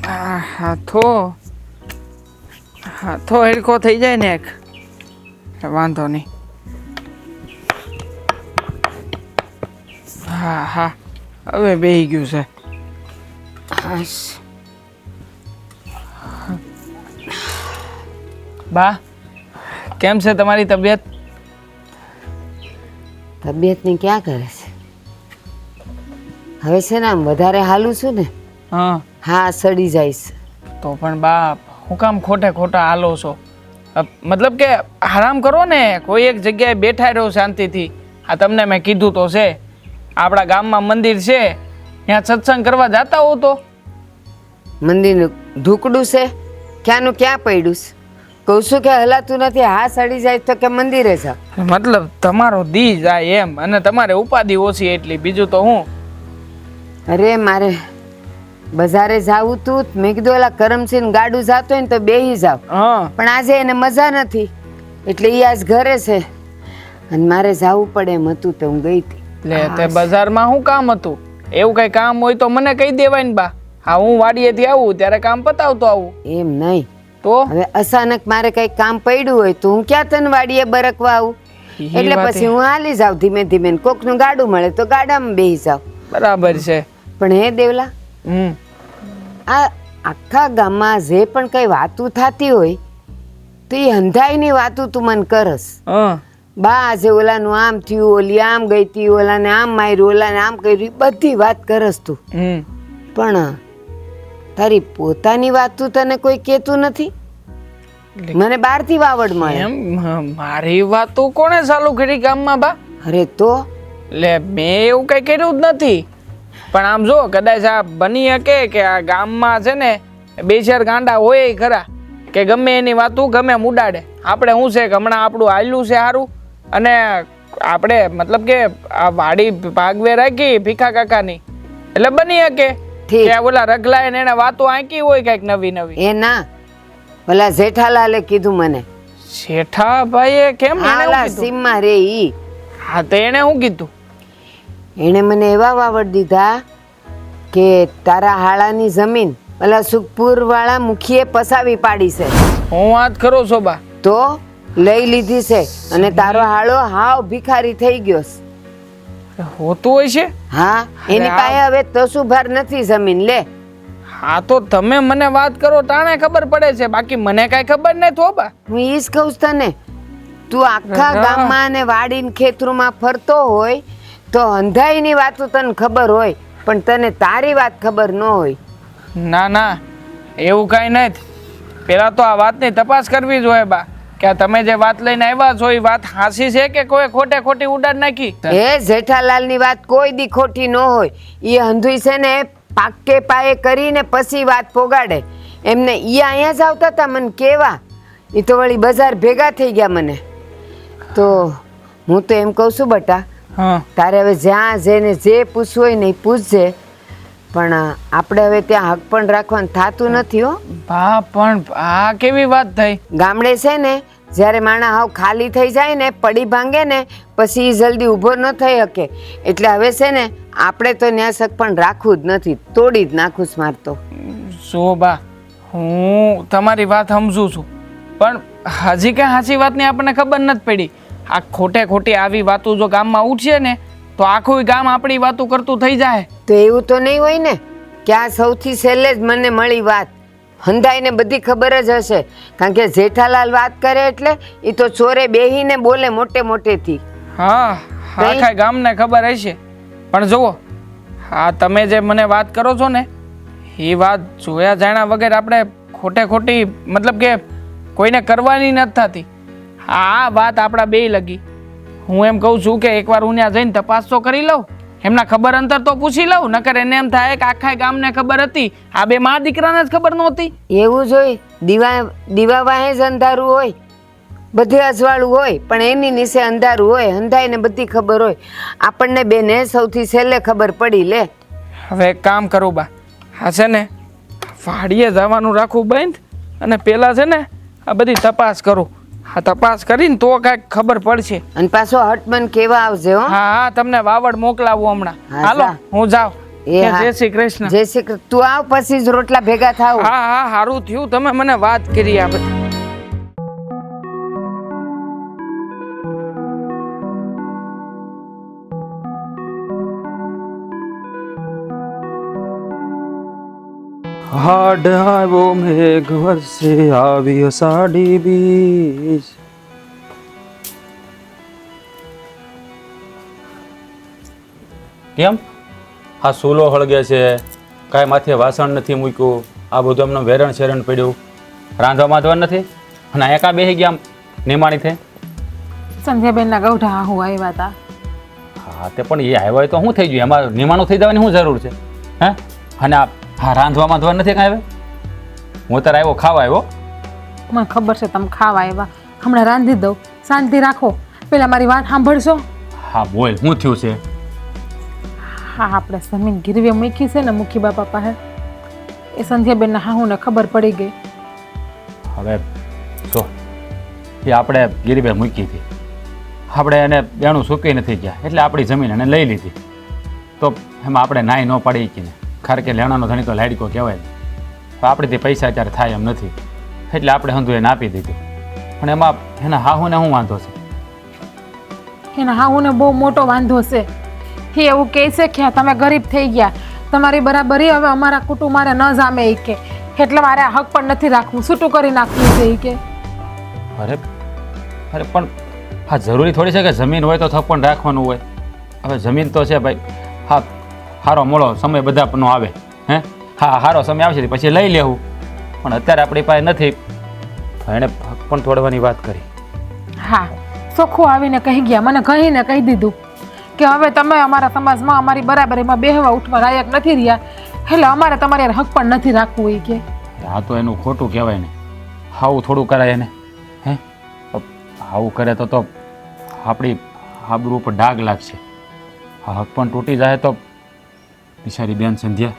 હાથો હેરખો થઈ જાય ને એક વાંધો નહીં. હા હવે બેહી ગયું છે. બા કેમ છે તમારી તબિયત? તબિયતની ક્યાં કરે છે હવે છે ને આમ વધારે હાલું છું ને હા સડી જઈશ. તો પણ બા હું કામ ખોટા હાલો છો? મતલબ કે આરામ કરો ને, કોઈ એક જગ્યાએ બેઠા રહો શાંતિથી. આ તમને મેં કીધું તો છે, આપણા ગામમાં મંદિર છે, ત્યાં સત્સંગ કરવા જતા હો. તો મંદિરનું ઢુકડું છે, ક્યાંનું ક્યાં પડ્યું છે? કહું છું કે હલાતું નથી. હા સડી જાય તો કે મંદિરે જાવ. મતલબ તમારો દી જાય એમ, અને તમારે ઉપાધિ ઓછી એટલી, બીજું તો હું. અરે મારે બજારે જાવું તું, મેં કીધું ઓલા કરમસિંહ ગાડું જાતું હોય ને તો બેહી જાવ. પણ આજે એને મજા નથી એટલે એ આજ ઘરે છે અને મારે જાવું પડે એમ હતું તો હું ગઈ હતી. લે તે બજારમાં શું કામ હતું? એવું કઈ કામ હોય તો મને કહી દેવાય ને બા. હા હું વાડીએથી આવું ત્યારે કામ પતાવતો આવું. એમ નહીં તો હવે અચાનક મારે કઈ કામ પડ્યું હોય તો હું ક્યાં તને વાડીએ બરકવા આવું? એટલે પછી હું હાલી જાઉં ધીમે ધીમે. કોકનું ગાડું મળે તો ગાડામાં બેસી જાવ. બરાબર છે. પણ હે દેવલા, આ આખા ગામમાં જે પણ કઈ વાતું થતી હોય તો એ હંધાઈની વાતું તું મને કરસ. બા આજે ઓલાનું આમ થયું, ઓલી આમ ગઈ હતી, ઓલાને આમ માર્યું, ઓલાને આમ કર્યું, બધી વાત કરસ તું. પણ તારી પોતાની વાત તું તને કોઈ કેતું નથી. મને બહારથી વાવડ મળે. મારી વાતો કોણે ચાલુ કરી ગામમાં બા? અરે તો લે મેં એવું કઈ કર્યું જ નથી. પણ આમ જો કદાચ આ બની શકે કે આ ગામમાં છે ને બે ચાર ગાંડા હોય ખરા કે ગમે એની વાતું ગમે ઉડાડે. આપણે શું છે કે હમણાં આપણું હાલ્યું છે સારું, અને આપણે મતલબ કે આ વાડી ભાગવે રાખી ભીખા કાકાની, એટલે બની શકે કે ઓલા રગલાય ને એને વાતો આંકી હોય કઈક નવી નવી. એ ના, ઓલા જેઠાલાલે કીધું મને. જેઠાભાઈએ કેમ? સીમમાં રે ઈ. હા તો એને શું કીધું? એને મને એવા વાવડ દીધા કે તારા હાળાની જમીન ઓલા સુખપુર વાળા મુખીએ પસાવી પાડી છે. હું વાત કરો છો બા? તો લઈ લીધી છે અને તારો હાળો હાવ ભિખારી થઈ ગયો છે. હોતું હોય છે? હા, એની પાસે હવે તસુભાર નથી જમીન. લે હા તો તમે મને વાત કરો તાણે ખબર પડે છે, બાકી મને કઈ ખબર નહીં. તો બા હું ઈ જ કહું તને, તું આખા ગામમાં અને વાડીને ખેતરોમાં ફરતો હોય તો અંધાઈની વાતો તને ખબર હોય, પણ તને તારી વાત ખબર ન હોય. ના એવું કઈ નથી. પેલા તો આ વાતની તપાસ કરવી જોઈએ બા, કે તમે જે વાત લઈને આવ્યા છો એ વાત હાસી છે કે કોઈ ખોટી ઉડાડ નાખી? એ જેઠાલાલની વાત કોઈ દી ખોટી ન હોય. એ અંધુઈ છે ને પાકે પાયે કરીને પછી વાત પોગાડે. એમને ઈ અહીંયા જ આવતા હતા મને કેવા, એ તો વળી બજાર ભેગા થઈ ગયા મને. તો હું તો એમ કહું છું બટા, તારે હવે જ્યાં જઈને જે પૂછવું હોય ને એ પૂછજે, પણ આપણે હવે ત્યાં હક પણ રાખવાનું થતું નથી. હો બા પણ આ કેવી વાત થઈ? ગામડે છે ને જ્યારે માણા હાવ ખાલી થઈ જાય ને, પડી ભાંગે ને, પછી જલ્દી ઊભો ન થઈ શકે. એટલે હવે છે ને આપણે તો ન્યાસક પણ રાખવું જ નથી, તોડી જ નાખું છું મારતો. જો બા હું તમારી વાત સમજુ છું, પણ હજી કઈ સાચી વાતની આપણને ખબર નથી પડી. આ ખોટી આવી વાતો જો ગામમાં ઉઠશે ને તો આખું ગામ આપણી વાતો કરતું થઈ જાય. તો એવું તો નહીં હોય ને કે આ સૌથી છેલ્લે જ મને મળી વાત. હંધાઈને બધી ખબર જ હશે, કારણ કે જેઠાલાલ વાત કરે એટલે એ તો ચોરે બેહીને બોલે મોટેથી. હા આખા ગામને ખબર હશે. પણ જુઓ, હા તમે જે મને વાત કરો છો ને એ વાત જોયા જાણ્યા વગર આપણે ખોટી મતલબ કે કોઈને કરવાની નથી થતી. આ વાત આપણા બેય લગી. હું એમ કહું છું કે એકવાર હું ત્યાં જઈને તપાસ તો કરી લઉં, એમના ખબર અંતર તો પૂછી લઉં. નકર એને એમ થાય કે આખા ગામને ખબર હતી, આ બે મા દીકરાને જ ખબર નહોતી. એવું જ હોય, દીવા વાહે જ અંધારું હોય, બધે અજવાળું હોય, પણ એની નીચે અંધારું હોય. અંધાઈને બધી ખબર હોય. આપણને બેને સૌથી છેલ્લે ખબર પડી. લે હવે એક કામ કરું બા, હા છે ને વાડીએ જવાનું રાખવું બંધ, અને પેલા છે ને આ બધી તપાસ કરું. હા તપાસ કરીને તો કાંઈક ખબર પડશે. અને પાછો હટમન કેવા આવજે. હો હા તમને વાવડ મોકલાવું હમણાં. હાલો હું જાઉં. એ હા. જય શ્રી કૃષ્ણ. જય શ્રી કૃષ્ણ. તું આવ પછી જ રોટલા ભેગા થાવ. હા હા સારું થયું તમે મને વાત કરી આ બધી. હાડ આવ્યો મેઘ વર્ષે આવી અષાઢી બીજ. કેમ આ સૂલો હળગે છે, કાંઈ માથે વાસણ નથી મૂક્યું, આ બધું એમને વેરણ શેરણ પડ્યું, રાંધવા માંધવા નથી, અને એકા બેસી ગયા નિમાણી થઈ. સંધ્યાબેનના ગૌઢા હું આવ્યા હતા. હા તે પણ એ આવ્યા હોય તો શું થઈ ગયું, એમાં નિમાણું થઈ જવાની શું જરૂર છે? હે અને હા રાંધવા માંધવા નથી કાંઈ હવે? હું તારે આવ્યો ખાવા આવ્યો. મને ખબર છે તમે ખાવા આવ્યા, હમણાં રાંધી દઉં, શાંતિ રાખો. પેલા મારી વાત સાંભળશો? હા બોલ, શું થયું છે? હા, આપણે જમીન ગીરવે મૂકી છે ને મુખી બાપા પાસે, એ સંધ્યાબેનના હાહુને ખબર પડી ગઈ. હવે જો એ આપણે ગીરીબે મૂકી હતી, આપણે એને બેણું સૂકી નથી ગયા એટલે આપણી જમીન એને લઈ લીધી. તો એમાં આપણે નાઈ ન પાડી કે ને, કારણ કે લેણાનો ધણી તો લાડકો કહેવાય ને, તો આપણેથી પૈસા અત્યારે થાય એમ નથી, એટલે આપણે હંધું એને આપી દીધું. પણ એમાં એના હાહુને શું વાંધો છે? એના હાહુને બહુ મોટો વાંધો છે. એ એવું કહે છે કે તમે ગરીબ થઈ ગયા, તમારી બરાબરી હવે અમારા કુટુંબ મારે ન જામે એ કે, એટલે મારે આ હક પણ નથી રાખવું, છૂટું કરી નાખવું છે એ કે. અરે અરે પણ હા જરૂરી થોડી છે કે જમીન હોય તો થપ પણ રાખવાનું હોય? હવે જમીન તો છે ભાઈ, હા સારો મોળો સમય બધાનો આવે, હે હા સારો સમય આવશે પછી લઈ લેવું, પણ અત્યારે આપણી પાસે નથી. એણે હક પણ તોડવાની વાત કરી. હા, ચોખ્ખું આવીને કહી ગયા, મને કહીને કહી દીધું કે હવે તમે અમારા સમાજમાં અમારી બરાબરીમાં બેહવા ઉઠવા લાયક નથી રહ્યા, એટલે અમારે તમારે હક પણ નથી રાખવું એ કે. આ તો એનું ખોટું કહેવાય ને, આવું થોડું કરાય એને? હે આવું કરે તો આપણી આબરૂ ઉપર ડાઘ લાગશે. આ હક પણ તૂટી જાય તો બિચારી બેન સંધ્યા,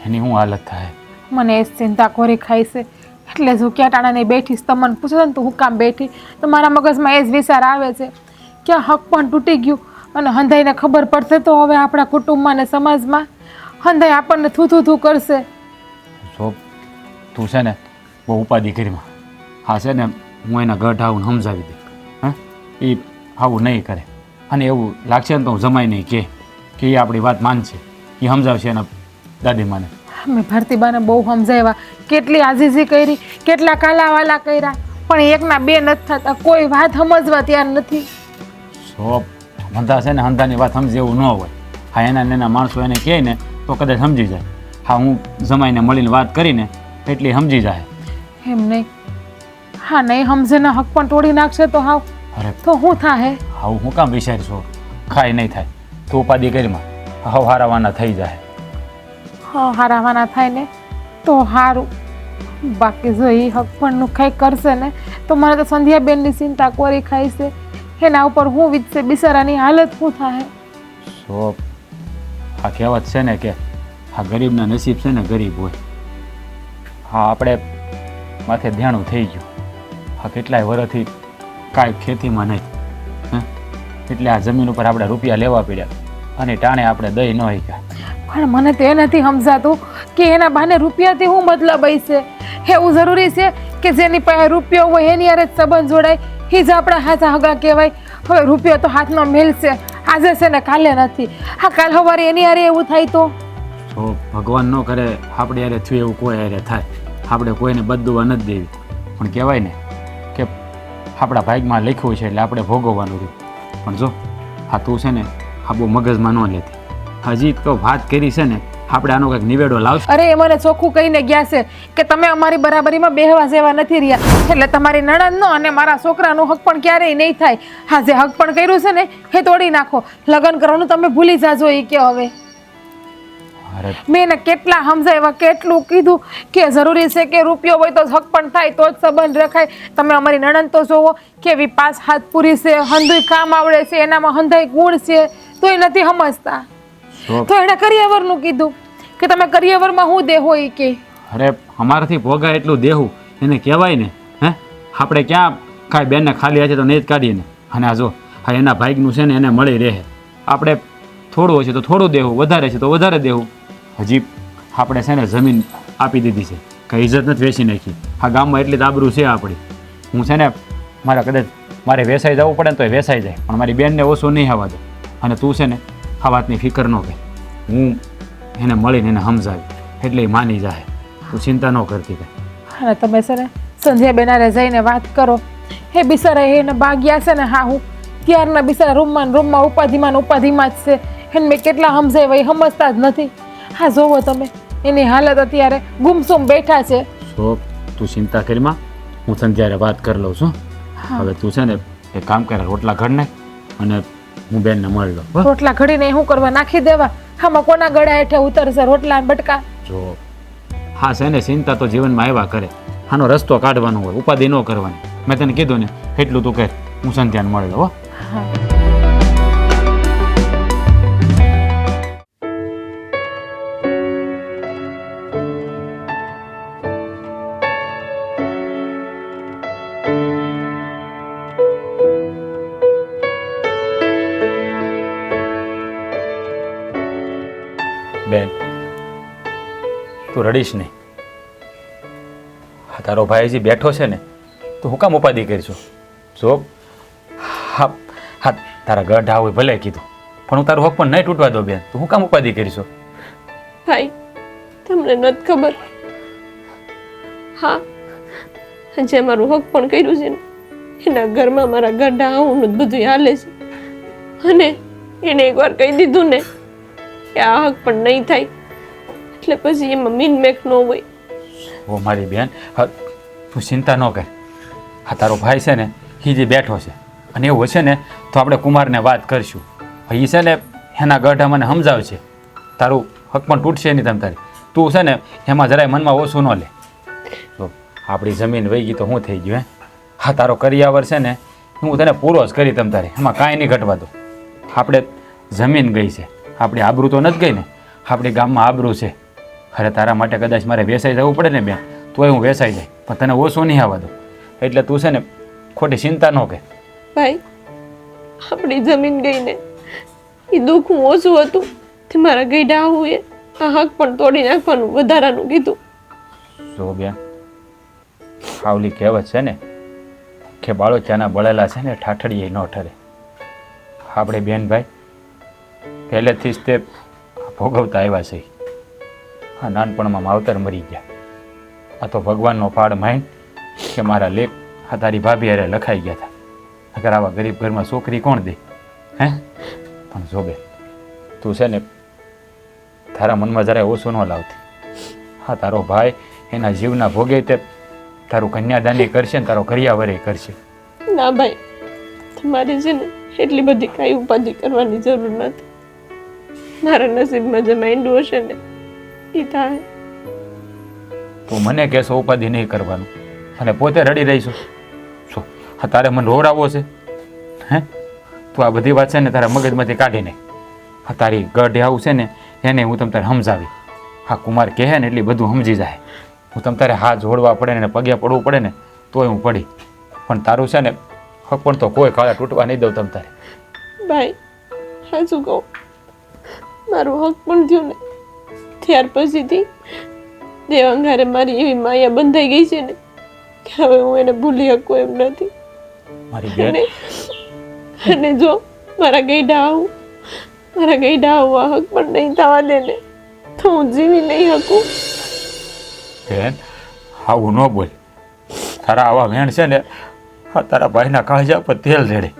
એની શું હાલત થાય? મને એ જ ચિંતા કોરી ખાય છે, એટલે જો ક્યાં ટાણાને બેઠીશ તમને પૂછે ને તો હું કામ બેઠી, તો મારા મગજમાં એ જ વિચાર આવે છે કે આ હક પણ તૂટી ગયું, અને હંધાઈને ખબર પડશે તો હવે આપણા કુટુંબમાં ને સમાજમાં હંધાઈ આપણને થૂ કરશે. જો તું છે ને બહુ ઉપાધિ કરીમાં, હા છે ને હું એના ગઢ આવું સમજાવી દે, હા એ આવું નહીં કરે, અને એવું લાગશે ને તો હું જમાઈ નહીં કે એ આપણી વાત માનશે, એ સમજાવશે એના દાદીમાને. મેં ભારતીબાને બહુ સમજાવ્યા, કેટલી આજીજી કરી, કેટલા કાલાવાલા કર્યા, પણ એકના બે નથી થતા, કોઈ વાત સમજવા તૈયાર નથી. સો હંધા છે ને હંધાની વાત સમજે એવું ન હોય. હા એના નાના માણસો એને કહે ને તો કદાચ સમજી જાય. હા હું જમાઈને મળીને વાત કરીને એટલી સમજી જાય. એમ નહીં, હા નહીં સમજે ને હક પણ તોડી નાખશે તો હાવ અરે તો શું થાય? આવું હું કામ વિચારીશું? ખાય નહીં થાય તું ઉપાધિ કરીમાં, હાવ હારાવાના થઈ જાય. હા, હારાવાના થાય ને તો સારું, બાકી જો એ હક પણનું કંઈક કરશે ને તો મને તો સંધ્યાબેનની ચિંતા કોરી ખાય છે, એના ઉપર હું વીતશે, બિચારાની હાલત શું થાય? સો આ કહેવત છે ને કે આ ગરીબના નસીબ છે ને ગરીબ હોય. હા આપણે માથે ધ્યાનું થઈ ગયું, હા કેટલાય વર્ષથી કાંઈ ખેતીમાં નહીં, હે એટલે આ જમીન ઉપર આપણે રૂપિયા લેવા પડ્યા, અને ટાણે આપણે દઈ ન શક્યા. પણ મને તે નથી સમજાતું કે એના બહાને રૂપિયાથી શું મતલબ હશે? એવું જરૂરી છે કે જેની પાસે રૂપિયો હોય એની હારે જ સંબંધ જોડાય, એ જ આપણા હાથા હગા કહેવાય? હવે રૂપિયો તો હાથનો મેલ છે, આજે છે ને કાલે નથી, હા કાલ સવારે એની હારે એવું થાય તો? તો ભગવાન ન કરે આપણે યારે થયું એવું કોઈ યારે થાય, આપણે કોઈને બદદુવા નથી દેવી, પણ કહેવાય ને કે આપણા ભાગમાં લખ્યું છે એટલે આપણે ભોગવવાનું રહ્યું. પણ જો હા તું છે ને આ બહુ મગજમાં ન લેતી, હજી તો વાત કરી છે ને આપણે આનો કંઈક નિવેડો લાવશું. અરે એ મને ચોખ્ખું કહીને ગયા છે કે તમે અમારી બરાબરીમાં બેહવા જેવા નથી રહ્યા, એટલે તમારી નણંદનો અને મારા છોકરાનો હક પણ ક્યારેય નહીં થાય. હા જે હક પણ કર્યું છે ને એ તોડી નાખો, લગ્ન કરવાનું તમે ભૂલી જાજો એ કે. હવે અરે મેં એને કેટલા સમજાવ્યા, કેટલું કીધું કે જરૂરી છે કે રૂપિયો હોય તો હક પણ થાય તો જ સંબંધ રખાય. તમે અમારી નણંદ તો જોવો કેવી પાસ હાથ પૂરી છે, હંધુય કામ આવડે છે, એનામાં હંધાઈ ગુણ છે, તોય નથી સમજતા. તો એણે કરિયાવરનું કીધું કે તમે કરિયાવરમાં શું દેહો એ કે. અરે અમારાથી ભોગા એટલું દેવું એને કહેવાય ને, હે આપણે ક્યાં કાંઈ બેનને ખાલી હાથે તો નહીં જ કાઢીએ ને. અને આ જો હા એના ભાઈનું છે ને એને મળી રહે, આપણે થોડું હશે તો થોડું દેવું, વધારે છે તો વધારે દેવું. હજી આપણે છે ને જમીન આપી દીધી છે, કંઈ ઇજ્જત નથી વેચી નાખી. આ ગામમાં એટલી જ આબરૂ છે આપણી. હું છે ને મારા કદાચ મારે વેસાઈ જવું પડે ને તો એ વેસાઈ જાય, પણ મારી બેનને ઓછું નહીં આવવા દો. અને તું છે ને આ વાતની ફિકર ન કર, હું એને મળીને એને સમજાવી એટલે એ માની જાય. તું ચિંતા ન કરતી કાંઈ. અને તમે છે ને સંધ્યા બેનારે જઈને વાત કરો. હે બિચારા એને બાગ્યા છે ને, હા હું ત્યારના બિચારા રૂમમાં ઉપાધિમાં જ છે. એને મેં કેટલા સમજાવ્યા એ સમજતા જ નથી. હા જોવો તમે એની હાલત અત્યારે ગુમસુમ બેઠા છે. તું ચિંતા કરીમાં, હું તને ત્યારે વાત કરી લઉં છું. હવે તું છે ને એક કામ કરે, રોટલા ઘડ નાખ અને હું બેનને મળી લઉં. રોટલા ઘડીને શું કરવા, નાખી દેવા? આમાં કોના ગળા હેઠે ઉતરશે રોટલા બટકા? જો હા છે ને, ચિંતા તો જીવનમાં આવ્યા કરે, આનો રસ્તો કાઢવાનો હોય, ઉપાધિ ન કરવાની. મેં તને કીધું ને એટલું તું કર, હું સંધ્યાને મળી લઉં. બેન તું રડીશ નહીં. તારો ભાઈ હજી બેઠો છે ને, તો હું કામ ઉપાધિ કરીશું? જો હા હા તારા ગઢ હોય ભલે કીધું, પણ હું તારું હક પણ નહીં તૂટવા દો બેન. તું હું કામ ઉપાધિ કરીશું? ભાઈ તમને નથી ખબર, હા જે મારું હક પણ કર્યું છે ને, એના ઘરમાં મારા ગઢા આવું જ બધું હાલે છે. અને એને એકવાર કહી દીધું ને કે આ હક પણ નહીં થાય, એટલે પછી એમાં મીનમેક ન હોય. ઓ મારી બેન, તું ચિંતા ન કર. હા તારો ભાઈ છે ને એ જે બેઠો છે, અને એવું હશે ને તો આપણે કુમારને વાત કરીશું. એ છે ને એના ગઢા મને સમજાવશે, તારું હક પણ તૂટશે નહીં તમ તારી. તું છે ને એમાં જરાય મનમાં ઓછું ન લે. તો આપણી જમીન વહી ગઈ તો શું થઈ ગયું? હા તારો કરિયાવર છે ને હું તને પૂરો જ કરી તમ તારે, એમાં કાંઈ નહીં ઘટવા દો. આપણે જમીન ગઈ છે, આપણી આબરૂ તો નથી ગઈ ને, આપણી ગામમાં આબરૂ છે. અરે તારા માટે કદાચ મારે વેસાઈ જવું પડે ને બેન, તોય હું વેસાઈ જાય, પણ તને ઓછું નહીં આવવા દો. એટલે તું છે ને ખોટી ચિંતા ન કર. ભાઈ આપણી જમીન ગઈ ને એ દુઃખ હું ઓછું હતું તે મારા ગઈડા આવું એ આ હક પણ તોડી નાખવાનું વધારાનું કીધું. જો બેન, ખાવલી કહેવત છે ને કે બાળોચાના બળેલા છે ને ઠાઠડીએ ન ઠરે. આપણે બેન ભાઈ પહેલેથી જ તે ભોગવતા આવ્યા છે. હા નાનપણમાં માવતર મરી ગયા, આ તો ભગવાનનો પાડ માઈન કે મારા લેખ આ તારી ભાભી હારે લખાઈ ગયા હતા. અગર આવા ગરીબ ઘરમાં છોકરી કોણ દે? હે પણ જો બે તું છે ને તારા મનમાં જરાય ઓછું ન લાવતી. હા તારો ભાઈ એના જીવના ભોગે તે તારું કન્યાદાની કરશે ને તારો કરિયાવરે કરશે. ના ભાઈ તમારે છે ને એટલી બધી કાંઈ ઉપાધિ કરવાની જરૂર નથી. મારા નસીબમાં જે માંડ્યું હશે ને એ થાય. તું મને કહેશો ઉપાધિ નહીં કરવાનું અને પોતે રડી રહીશું? શું હા તારે મને રોવડાવવો છે? હે તું આ બધી વાત છે ને તારા મગજમાંથી કાઢી નહીં. હા તારી ગઢ આવું છે ને એને હું તમ તારે સમજાવી. હા કુમાર કહે ને એટલી બધું સમજી જાય. હું તમ તારે હાથ જોડવા પડે ને પગે પડવું પડે ને તોય હું પડી, પણ તારું છે ને હક પણ તો કોઈ કાળા તૂટવા નહીં દઉં તમ તારે. ભાઈ સાચું કહું, મારું હક પણ થયું ને ત્યાર પછીથી દેવાંગારે મારી એવી માયા બંધાઈ ગઈ છે ને કે હવે હું એને ભૂલી શકું એમ નથી. મારી બેન અને જો મારા ગઈડા આવું આ હક પણ નહીં થવા દે ને તો હું જીવી નહીં શકું. બેન આવું ન બોલ. તારા આવા વેણ છે ને હા તારા ભાઈના કાળજા પર તેલ રેડે.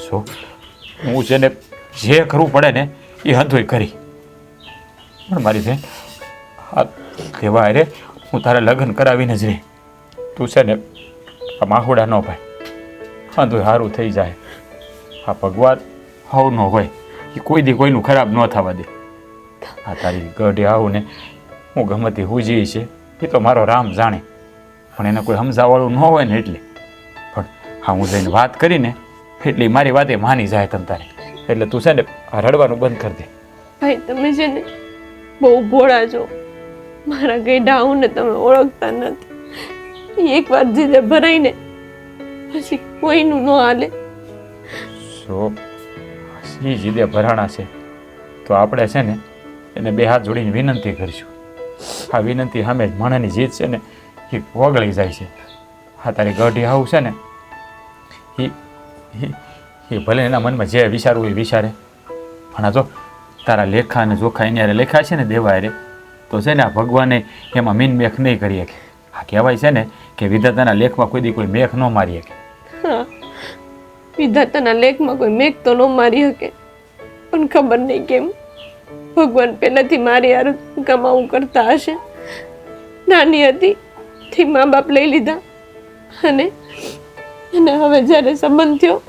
શું હું છે ને જે કરવું પડે ને એ હંધોય કરી. પણ મારી બેન હા દેવા અરે હું તારા લગ્ન કરાવીને જ રહી. તું છે ને આ માહુડા ન ભાઈ, હંધોય સારું થઈ જાય. આ ભગવાન હવ ન હોય એ કોઈ દી કોઈનું ખરાબ ન થવા દે. આ તારી ગઢે આવું ને હું ગમતી હુજી છે એ તો મારો રામ જાણે, પણ એને કોઈ સમજાવવાળું ન હોય ને એટલે. પણ હા હું જઈને વાત કરીને એટલે મારી વાતે માની જાય તમ તારે. એટલે તું છે ને આ રડવાનું બંધ કરી દે. ભાઈ તમે છે ને બહુ ભોળા છો. મારા ગઈડા આવું ને તમે ઓળખતા નથી. એકવાર જીદે ભરાઈને પછી કોઈનું ન હાલે. શું એ જીદે ભરાણા છે તો આપણે છે ને એને બે હાથ જોડીને વિનંતી કરીશું. આ વિનંતી સામે જ માણાની જીત છે ને એ ઓગળી જાય છે. હા તારી ગઢી આવું છે ને એ ભલે એના મનમાં જે વિચારવું એ વિચારે, પણ આ જો તારા લેખા અને જોખા એની હારે લેખા છે ને દેવા હારે, તો છે ને આ ભગવાને એમાં મીન મેખ નહીં કરી શકે. આ કહેવાય છે ને કે વિધાતાના લેખમાં કોઈ દી કોઈ મેખ ન મારી શકે. હા, વિધાતાના લેખમાં કોઈ મેઘ તો ન મારી શકે, પણ ખબર નહીં કેમ ભગવાન પહેલાથી મારી હારે કમાવું કરતા હશે. નાની હતી થી મા બાપ લઈ લીધા અને હવે જ્યારે સંબંધ થયો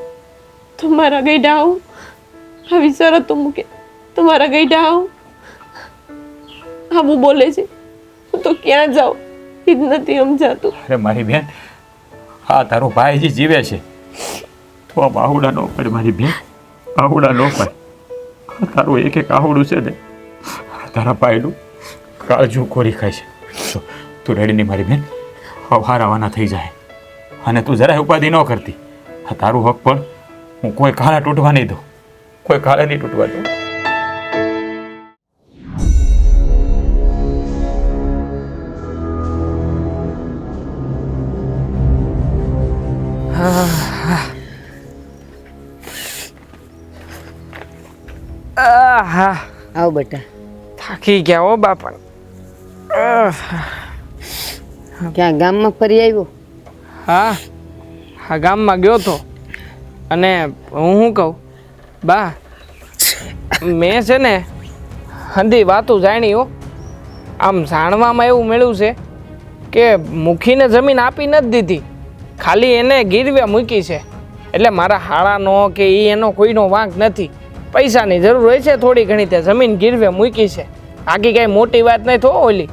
તો મારા ગઈડા આવું આવી શરતો મૂકે તો મારા ગઈડા આવું બોલે છે. હું તો ક્યાં જાઉં એ જ નથી સમજાતું. અરે મારી બેન, હા તારો ભાઈ જે જીવે છે તો આ બાહુડા ન પડે મારી બેન, બાહુડા ન પડે. તારું એક એક આહુડું છે ને તારા ભાઈનું કાળજું ખોરી ખાય છે. જો તું રેડી નહીં મારી બેન, હારાવાના થઈ જાય અને તું જરાય ઉપાધિ ન કરતી. આ તારું હક પણ હું કોઈ કાળા તૂટવા નહીં દઉં, કોઈ કાળે નહીં તૂટવા દઉં. હા આવ બેટા. થાકી ગયા હો બાપા. ક્યાં ગામમાં ફરી આવ્યો? હા હા ગામમાં ગયો તો. અને હું શું કહું બા, મેં છે ને હંધી વાતું જાણી હો. આમ જાણવામાં એવું મળ્યું છે કે મુખીને જમીન આપી નથી દીધી, ખાલી એને ગીરવે મૂકી છે. એટલે મારા હાળાનો કે એ એનો કોઈનો વાંક નથી. પૈસાની જરૂર હોય છે થોડી ઘણી, તે જમીન ગીરવે મૂકી છે. બાકી કઈ મોટી વાત નહીં થો ઓલી.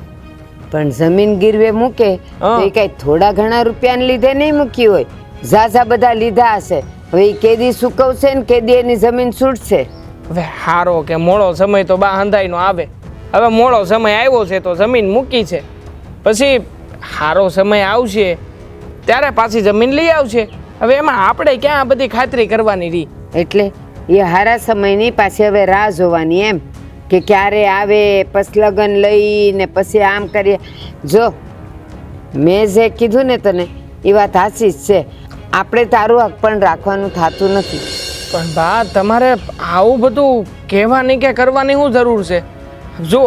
પણ જમીન ગીરવે મૂકે તો એ કઈ થોડા ઘણા રૂપિયાને લીધે નહીં મૂકી હોય, ઝાઝા બધા લીધા હશે. હવે એ કેદી સુકવશે ને કેદી એની જમીન છૂટશે. હવે હારો કે મોડો સમય તો બા હંધાઈનો આવે. હવે મોડો સમય આવ્યો છે તો જમીન મૂકી છે, પછી હારો સમય આવશે ત્યારે પાછી જમીન લઈ આવશે. હવે એમાં આપણે ક્યાં આ બધી ખાતરી કરવાની રહી? એટલે એ હારા સમયની પાછી હવે રાહ જોવાની એમ કે ક્યારે આવે, પછી લગ્ન લઈને પછી આમ કરીએ. જો મેં જે કીધું ને તને એ વાત સાચી જ છે. આપણે તારું હક પણ રાખવાનું થતું નથી. પણ બા તમારે આવું બધું કહેવાની કે કરવાની શું જરૂર છે? જો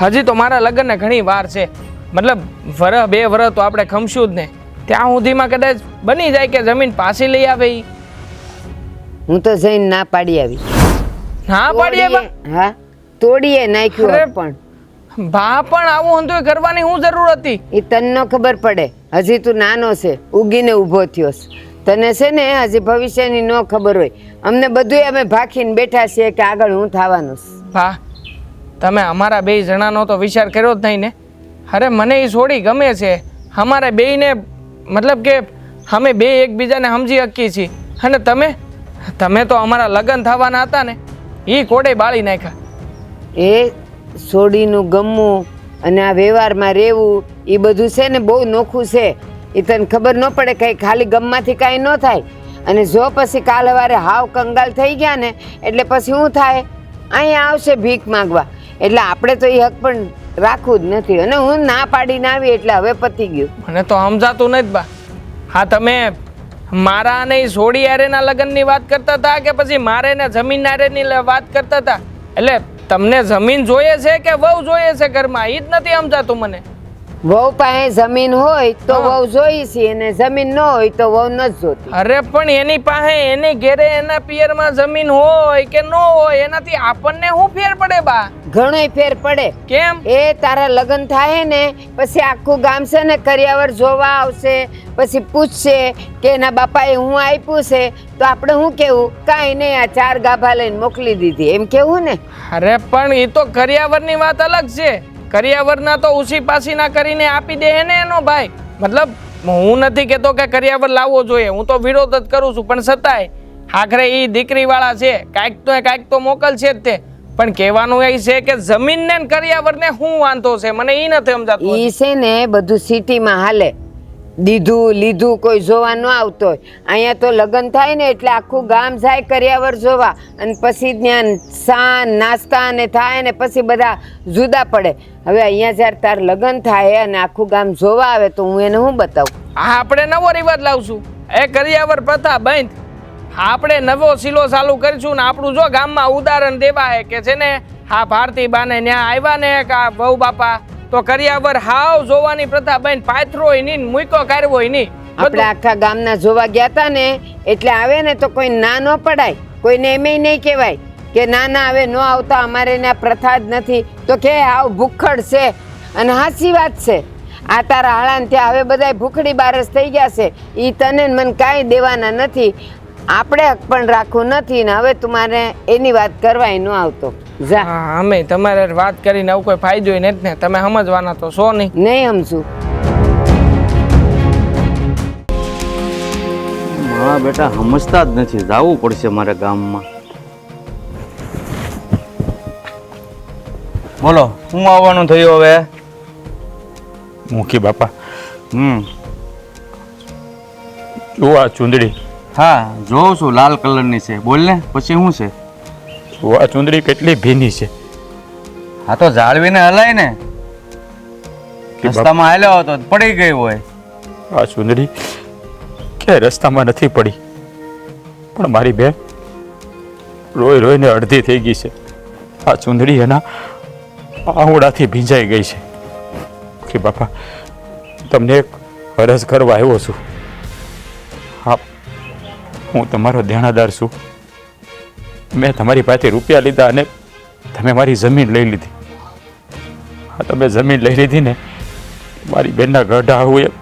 હજી તો મારા લગ્નને ઘણી વાર છે, મતલબ વરસ બે વરસ તો આપણે ખમશું જ ને. ત્યાં સુધીમાં કદાચ બની જાય કે જમીન પાછી લઈ આવે. ઈ હું તો જઈને ના પાડી આવી. ના પાડીએ બા? હા, તોડીએ નાખ્યું અરે, હક પણ. બા પણ આવું હંધુય કરવાની શું જરૂર હતી? એ તને ન ખબર પડે, હજી તું નાનો છે, ઉગીને ઊભો થયો છે. તને છે ને હજી ભવિષ્યની ન ખબર હોય. અમને બધુંય અમે ભાખીને બેઠા છીએ કે આગળ હું થવાનું છે. બા તમે અમારા બે જણાનો તો વિચાર કર્યો જ નહીં ને? અરે મને એ છોડી ગમે છે. અમારે બેયને મતલબ કે અમે બે એકબીજાને સમજી શકીએ છીએ. અને તમે તો અમારા લગ્ન થવાના હતા ને એ કોડે બાળી નાખ્યા. એ સોડીનું ગમવું અને આ વ્યવહારમાં રહેવું એ બધું છે ને બહુ નોખું છે. એ તને ખબર ન પડે, કંઈ ખાલી ગમમાંથી કાંઈ ન થાય. અને જો પછી કાલ સવારે હાવ કંગાલ થઈ ગયા ને એટલે પછી શું થાય? અહીંયા આવશે ભીખ માંગવા. એટલે આપણે તો એ હક પણ રાખવું જ નથી. અને હું ના પાડીને આવી એટલે હવે પતી ગયું. મને તો સમજાતું નથી બા. હા તમે મારા અને એ સોડી હારેના લગ્નની વાત કરતા હતા કે પછી મારે ને જમીન હારેની વાત કરતા હતા? એટલે તમને જમીન જોઈએ છે કે વહુ જોઈએ છે ઘરમાં? એ જ નથી સમજાતું મને. વહુ પાસે જમીન હોય તો વહુ જોઈ છે, અને જમીન ન હોય તો વહુ ન જ જોતી. અરે પણ એની પાસે એની ઘેરે એના પિયરમાં જમીન હોય કે ન હોય એનાથી આપણને શું ફેર પડે બા? ઘણોય ફેર પડે. કેમ? એ તારા લગ્ન થાય ને પછી આખું ગામ છે ને કરિયાવર જોવા આવશે, પછી પૂછશે કે એના બાપાએ હું આપ્યું છે તો આપણે શું કેવું? કાંઈ નહીં, આ 4 ગાભા લઈને મોકલી દીધી એમ કેવું ને. અરે પણ એ તો કરિયાવરની વાત અલગ છે. કરિયાવરના તો ઉછી પાછી કરીને આપી દે ને એનો ભાઈ. મતલબ હું નથી કહેતો કે કરિયાવર લાવવો જોઈએ, હું તો વિરોધ જ કરું છું. પણ છતાંય આખરે એ દીકરીવાળા છે, કાંઈક તો મોકલ છે જ તે. પણ કહેવાનું એ છે કે જમીનને ને કરિયાવરને શું વાંધો છે? મને એ નથી સમજાતું. ઈ છે ને બધું સિટીમાં હાલે. દીધું લીધું કોઈ જોવા ન આવતો હોય. અહીંયા તો લગ્ન થાય ને એટલે આખું ગામ જાય કરિયાવર જોવા, અને પછી ત્યાં સા નાસ્તા ને થાય ને પછી બધા જુદા પડે. હવે અહીંયા જ્યારે તાર લગ્ન થાય અને આખું ગામ જોવા આવે તો હું એને શું બતાવું? હા, આપણે નવો રિવાજ લાવશું. એ કરિયાવર પ્રથા બંધ. આપણે નવો સિલો ચાલુ કરીશું ને આપણું જો ગામમાં ઉદાહરણ દેવા હે કે છે ને, હા ભારતી બાને ન્યા આવ્યા ને કા બહુ બાપા તો કરિયાવર હાવ જોવાની પ્રથા બંધ. પાથરોય નહીં, મૂકો કાઢવોય નહીં. આપણે આખા ગામના જોવા ગયા તા ને એટલે આવે ને તો કોઈ ના ન પડાય, કોઈને એમેય નહીં કહેવાય કે ના ના હવે ન આવતા, અમારે ત્યાં પ્રથા જ નથી. તો કે હાવ ભૂખડ છે. અને સાચી વાત છે. આ તારા હાળાને ત્યાં હવે બધાય ભૂખડી બારસ થઈ ગયા છે. એ તને ને મને કાંઈ દેવાના નથી. આપણે હક પણ રાખવું નથી ને હવે તમારે એની વાત કરવાય ન આવતો. જા. હા, અમે તમારે વાત કરીને આવું કોઈ ફાયદો નથી ને, તમે સમજવાના તો છો નહીં. નહીં સમજું. હા બેટા, સમજતા જ નથી. જવું પડશે મારે ગામમાં. બોલો, શું આવવાનું થયું હવે? મૂકી બાપા, જુઓ આ ચૂંદડી. હા, જોઉં છું, લાલ કલરની છે. બોલ ને, પછી શું છે? જુઓ આ ચૂંદડી કેટલી ભીની છે. હા તો જાળવીને હલાય ને. કે રસ્તામાં હાલ્યો હતો પડી ગઈ હોય. આ ચૂંદડી કે રસ્તામાં નથી પડી, પણ મારી બેન રોઈ રોઈને અડધી થઈ ગઈ છે. આ ચૂંદડી એના આંગળાથી ભીંજાઈ ગઈ છે. કે બાપા, તમને એક અરજ કરવા આવ્યો છું. હા, હું તમારો દેણાદાર છું. મેં તમારી પાસે રૂપિયા લીધા અને તમે મારી જમીન લઈ લીધી. હા, તમે જમીન લઈ લીધી ને, મારી બેનના ગઢા આવું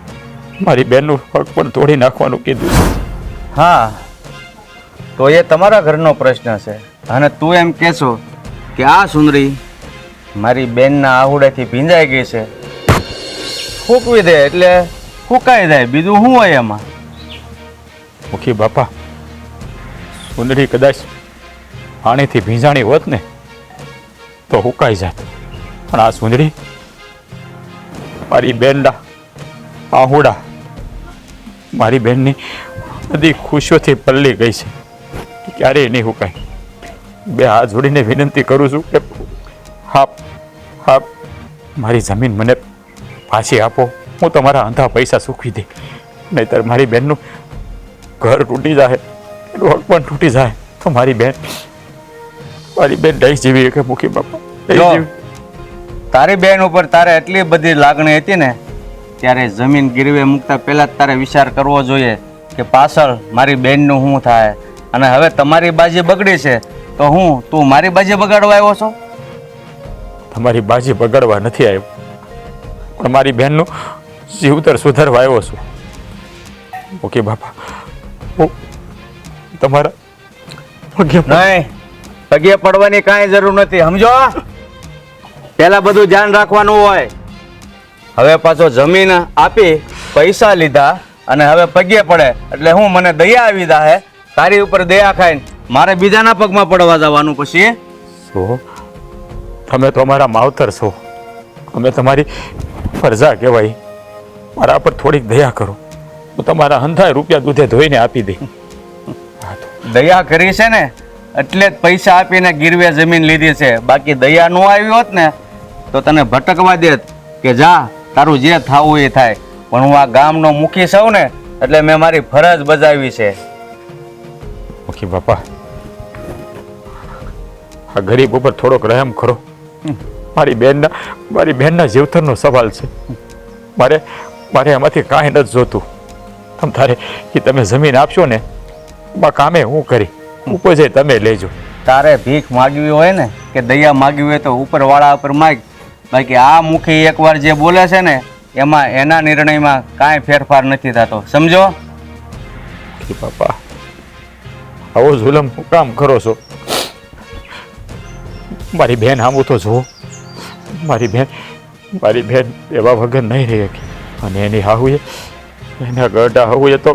મારી બેનનું હક પણ તોડી નાખવાનું કીધું. હા, તો એ તમારા ઘરનો પ્રશ્ન છે. અને તું એમ કહેશો કે આ સુંદરી મારી બેનના આહુડેથી ભીંજાઈ ગઈ છે, ફૂંકવી દે એટલે ફૂંકાઈ જાય, બીજું શું હોય એમાં? મુખી બાપા, સુંદરી કદાચ પાણીથી ભીંજાણી હોત ને તો હુકાઈ જાત, પણ આ સુંદરી મારી બેનના આહુડા મારી બેનની બધી ખુશીઓથી પલ્લી ગઈ છે. ક્યારેય નહીં હુકાય. બે હાથ જોડીને વિનંતી કરું છું કે હા હા, મારી જમીન મને પાછી આપો. હું તમારા અંધા પૈસા સૂકવી દે, નહીંતર મારી બેનનું ઘર તૂટી જાય, એનું હક પણ તૂટી જાય તો મારી બેન દઈ જેવી કે મુખી બાપા દઈ જો, જેવી. તારી બેન ઉપર તારે એટલી બધી લાગણી હતી ને, ત્યારે જમીન ગીરવે મૂકતા પહેલા જ તારે વિચાર કરવો જોઈએ કે પાછળ મારી બેનનું શું થાય. અને હવે તમારી બાજી બગડી છે તો તું મારી બાજી બગાડવા આવ્યો છો? તમારી બાજી બગાડવા નથી આવ્યો, પણ મારી બહેનનું જીવતર સુધારવા આવ્યો છું. ઓકે બાપા, હું તમારા પગે નહીં, પગે પડવાની કાંઈ જરૂર નથી, સમજો? પહેલા બધું ધ્યાન રાખવાનું હોય. હવે પાછો જમીન આપી, પૈસા લીધા અને હવે પગે પડે એટલે હું મને દયા આવી જાહે. તારી ઉપર દયા ખાઈને મારે બીજાના પગમાં પડવા જવાનું પછી? છો તમે તો અમારા માવતર છો, અમે તમારી ફરજા કહેવાય. મારા પર થોડીક દયા કરો, હું તમારા હંધાય રૂપિયા દૂધે ધોઈને આપી દઈ. દયા કરી છે ને એટલે જ પૈસા આપીને ગીરવે જમીન લીધી છે. બાકી દયા ન આવી હોત ને તો તને ભટકવા દેત કે જા તારું જે થાવું એ થાય. પણ હું આ ગામનો મુખી છું ને એટલે મેં મારી ફરજ બજાવી છે. ઓકે બાપા, આ ગરીબ ઉપર થોડોક રહેમ કરો. મારી બેનના જીવતરનો સવાલ છે. મારે એમાંથી કાંઈ નથી જોતું. તારે કે તમે જમીન આપશો ને એમાં કામે હું કરી ઉપર જઈ તમે લેજો. તારે ભીખ માગવી હોય ને કે દયા માગવી હોય તો ઉપરવાળા ઉપર માગ. બાકી આ મુખી એકવાર જે બોલે છે ને એમાં એના નિર્ણયમાં કાંઈ ફેરફાર નથી થતો, સમજો? બાપા, આવો જુલમ હું કામ કરો છો? મારી બેન આવું તો જુઓ. મારી બેન એવા વગર નહીં રહી શકી. અને એની હાહુએ એના ગઢા હાહુએ તો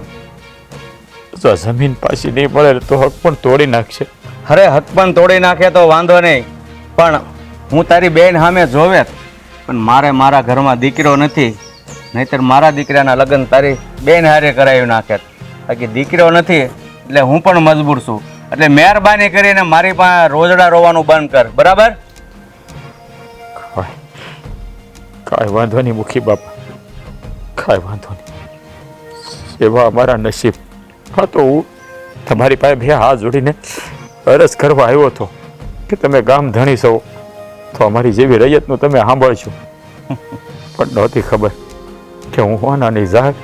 જો જમીન પાછી નહીં મળે તો હક પણ તોડી નાખશે. અરે હક પણ તોડી નાખે તો વાંધો નહીં, પણ હું તારી બેન સામે જોવે પણ મારે મારા ઘરમાં દીકરો નથી નહીંતર મારા દીકરાના લગ્ન તારી બેન હારે કરાવી નાખે. બાકી દીકરો નથી એટલે હું પણ મજબૂર છું. એટલે મહેરબાની કરીને મારી પાસે રોજડા રોવાનું બંધ કર, બરાબર? કાંઈ વાંધો નહીં મુખી બાપા, કાંઈ વાંધો નહીં. એવા અમારા નસીબ. હા તો હું તમારી પાસે બે હાથ જોડીને અરજ કરવા આવ્યો હતો કે તમે ગામ ધણી છો તો અમારી જેવી રૈયતનું તમે સાંભળશો. પણ નહોતી ખબર કે હું હોનાની ઝાડ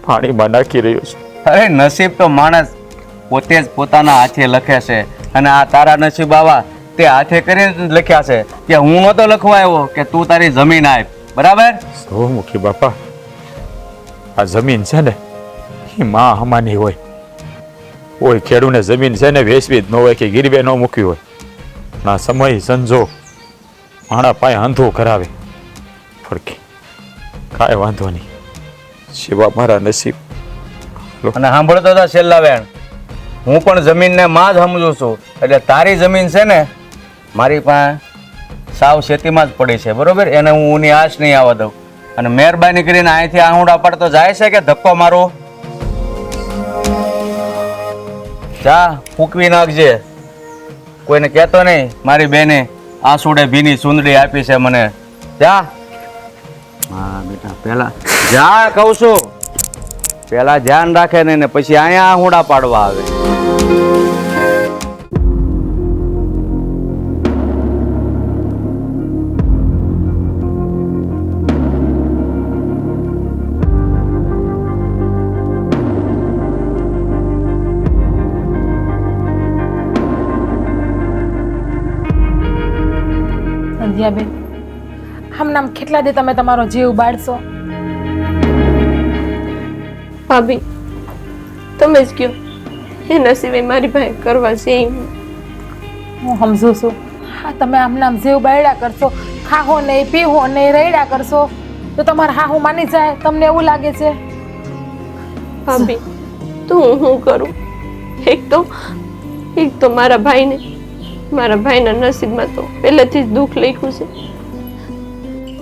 પાણીમાં નાખી રહ્યો છું. અરે નસીબ તો માણસ પોતે જ પોતાના હાથે લખે છે. અને આ તારા નસીબ આવા તે હાથે કરીને લખ્યા છે કે હું નહોતો લખવા આવ્યો કે તું તારી જમીન આપ, બરાબર? સો મુખી બાપા, આ જમીન છે ને એ માં હમાની હોય. કોઈ ખેડૂને જમીન છે ને વેચવી જ ન હોય કે ગીરવે ન મૂકવી હોય. ના સમય સંજો માણા પાય અંધો કરાવે ફરકે. કાંઈ વાંધો નહીં, શિવા મારા નસીબ. અને સાંભળતો હતા છેલ્લા વેણ, હું પણ જમીનને માં જ સમજુ છું. એટલે તારી જમીન છે ને મારી પાસે સાવ ખેતીમાં જ પડી છે, બરોબર? એને હું ઊની આશ નહીં આવવા દઉં. અને મહેરબાની કરીને અહીંથી આહુડા પડતો જાય છે કે ધક્કો મારો? જા ફૂંકવી નાખજે. કોઈને કહેતો નહીં મારી બેને આંસુડે ભીની સુંદડી આપી છે મને. જા. હા બેટા, પેલા જા કહું છું. પેલા ધ્યાન રાખે ને પછી અહીંયા આહુડા પાડવા આવે. સંધ્યાબેન, હમણાં કેટલા દી તમે તમારો જીવ બાળશો? ભાભી તમે જ કહો, એના સિવાય મારી પાસે કરવા છે ઈ નહીં. હું સમજુ છું. હા, તમે આમનામ જીવ બાળ્યા કરશો, ખાહો નહીં, પીવો નહીં, રડ્યા કરશો તો તમારા હાહુ માની જાય, તમને એવું લાગે છે? ભાભી તો હું કરું? એક તો મારા ભાઈના નસીબમાં તો પહેલેથી જ દુઃખ લખ્યું છે.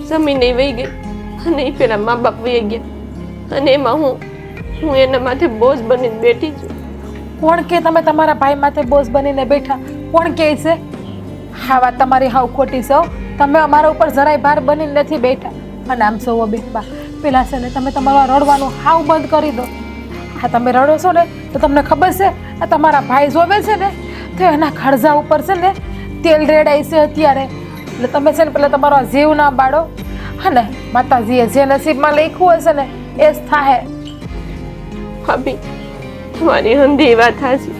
જમીન વહી ગઈ અને એ પેલા મા બાપ વહી ગયા અને એમાં હું એના માથે બોજ બનીને બેઠી છું. કોણ કે તમે તમારા ભાઈ માથે બોજ બનીને બેઠા? કોણ કહે છે? હા, વાત તમારી હાવ ખોટી છે. તમે અમારા ઉપર જરાય ભાર બનીને નથી બેઠા. અને આમ છો બેનબા, પેલા છે ને તમે તમારું રડવાનું હાવ બંધ કરી દો. હા, તમે રડો છો ને તો તમને ખબર છે આ તમારા ભાઈ જોવે છે ને તો એના ખળજા ઉપર છે ને તેલ રેડાય છે અત્યારે. એટલે તમે છે ને પેલા તમારો જીવ ના બાળો. અને માતાજીએ જે નસીબમાં લખ્યું હશે ને એ જ થાય. ભાભી તમારી હંધી વાત હાચી,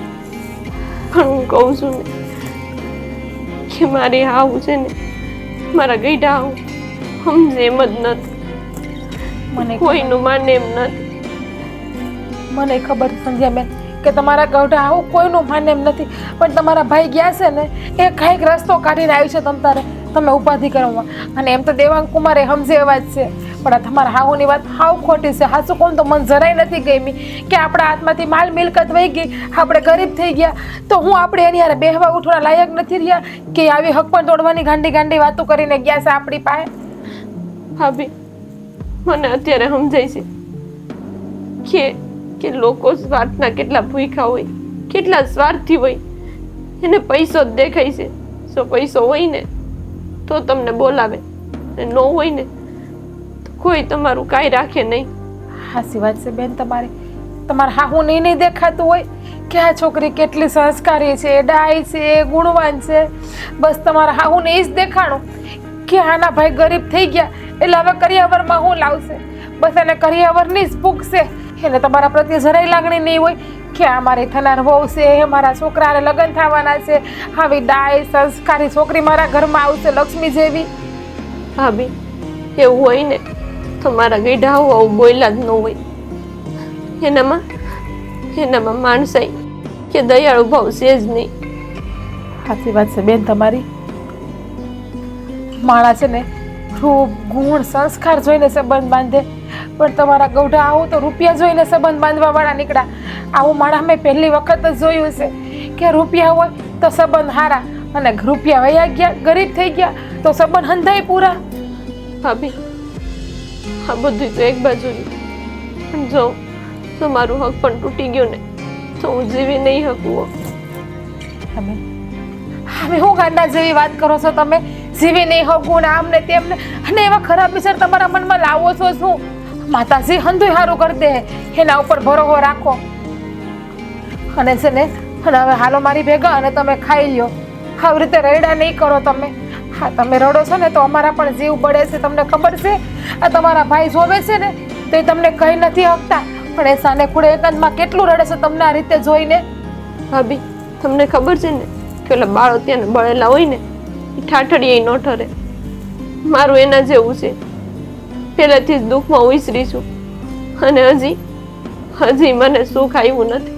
પણ હું કહું છું ને કે મારી હાવ છે ને મારા ગઈઢા હાવ સમજે એમ જ નથી. મને કોઈનું માને એમ નથી. મને ખબર છે સંધ્યાબેન કે તમારા ગૌઢા આવું કોઈનું માને એમ નથી, પણ તમારા ભાઈ ગયા છે ને એ કાંઈક રસ્તો કાઢીને આવ્યું છે તમતારે તમે ઉપાધિ કરવા. અને એમ તો દેવાંગ કુમારે સમજે એવા જ છે, પણ આ તમારા હાહુની વાત હાવ ખોટી છે. હાસુ કોણ તો મન જરાય નથી ગમી કે આપણા હાથમાંથી માલ મિલકત વહી ગઈ, આપણે ગરીબ થઈ ગયા તો હું આપણે એની હારે બેહવા ઉઠવા લાયક નથી રહ્યા કે આવી હક પણ તોડવાની ગાંડી વાતો કરીને ગયા છે આપણી પાસે. ભાભી મને અત્યારે સમજાય છે કે લોકો સ્વાર્થના કેટલા ભૂખ્યા હોય, કેટલા સ્વાર્થી હોય. એને પૈસો જ દેખાય છે. જો પૈસો હોય ને તો તમને બોલાવે, ન હોય ને તો કોઈ તમારું કાંઈ રાખે નહીં. હાસી વાત છે બેન તમારી. તમારા હાહુ નહીં દેખાતું હોય કે આ છોકરી કેટલી સંસ્કારી છે, ડાય છે, ગુણવાન છે. બસ તમારા હાહુને એ જ દેખાણું કે આના ભાઈ ગરીબ થઈ ગયા એટલે હવે કરિયાવરમાં હું લાવશે. બસ એને કરિયાવરની જ ભૂખ છે. એને તમારા પ્રત્યે જરાય લાગણી નહીં હોય કે આ મારી થનાર વહુ છે, મારા છોકરાને લગ્ન થવાના છે, આવી ડાય સંસ્કારી છોકરી મારા ઘરમાં આવશે લક્ષ્મી જેવી. ભાભી એવું હોય ને તો મારા ગઈઢા આવું બોયલા જ ન હોય. એનામાં માણસાઈ કે દયાળુ ભાવ છે જ નહીં. સાચી વાત છે બેન તમારી. માણા છે ને રૂપ ગુણ સંસ્કાર જોઈને સંબંધ બાંધે, પણ તમારા ગૌઢા આવું તો રૂપિયા જોઈને સંબંધ બાંધવા વાળા નીકળ્યા. આવું માણા મેં પહેલી વખત જ જોયું છે કે રૂપિયા હોય તો સંબંધ હારા, અને રૂપિયા વયા ગયા ગરીબ થઈ ગયા તો સંબંધ હંધાય પૂરા. ભાભી આ બધું તો એક બાજુ પણ જો મારું હક પણ તૂટી ગયું ને તો હું જીવી નહીં શકું. તમે હવે હું ગાંડા જેવી વાત કરો છો તમે? જીવી નહીં હગું ને આમ ને તેમ ને, અને એવા ખરાબ વિચાર તમારા મનમાં લાવો છો શું? માતાજી હંધુય સારું કરી દે, એના ઉપર ભરોસો રાખો. અને છે ને, અને હવે હાલો મારી ભેગા અને તમે ખાઈ લ્યો. આવી રીતે રડ્યા નહીં કરો તમે. હા, તમે રડો છો ને તો અમારા પણ જીવ બળે છે, તમને ખબર છે? આ તમારા ભાઈ જોવે છે ને તો એ તમને કહી નથી શકતા, પણ એ સાને ખૂણે એકાંતમાં કેટલું રડે છે તમને આ રીતે જોઈને. ભાભી, તમને ખબર છે ને કે ઓલા બાળો ત્યાં બળેલા હોય ને એ ઠાઠડીએ ન ઠરે. મારું એના જેવું છે. પહેલેથી જ દુઃખમાં ઉછરી છું અને હજી મને સુખ આવ્યું નથી.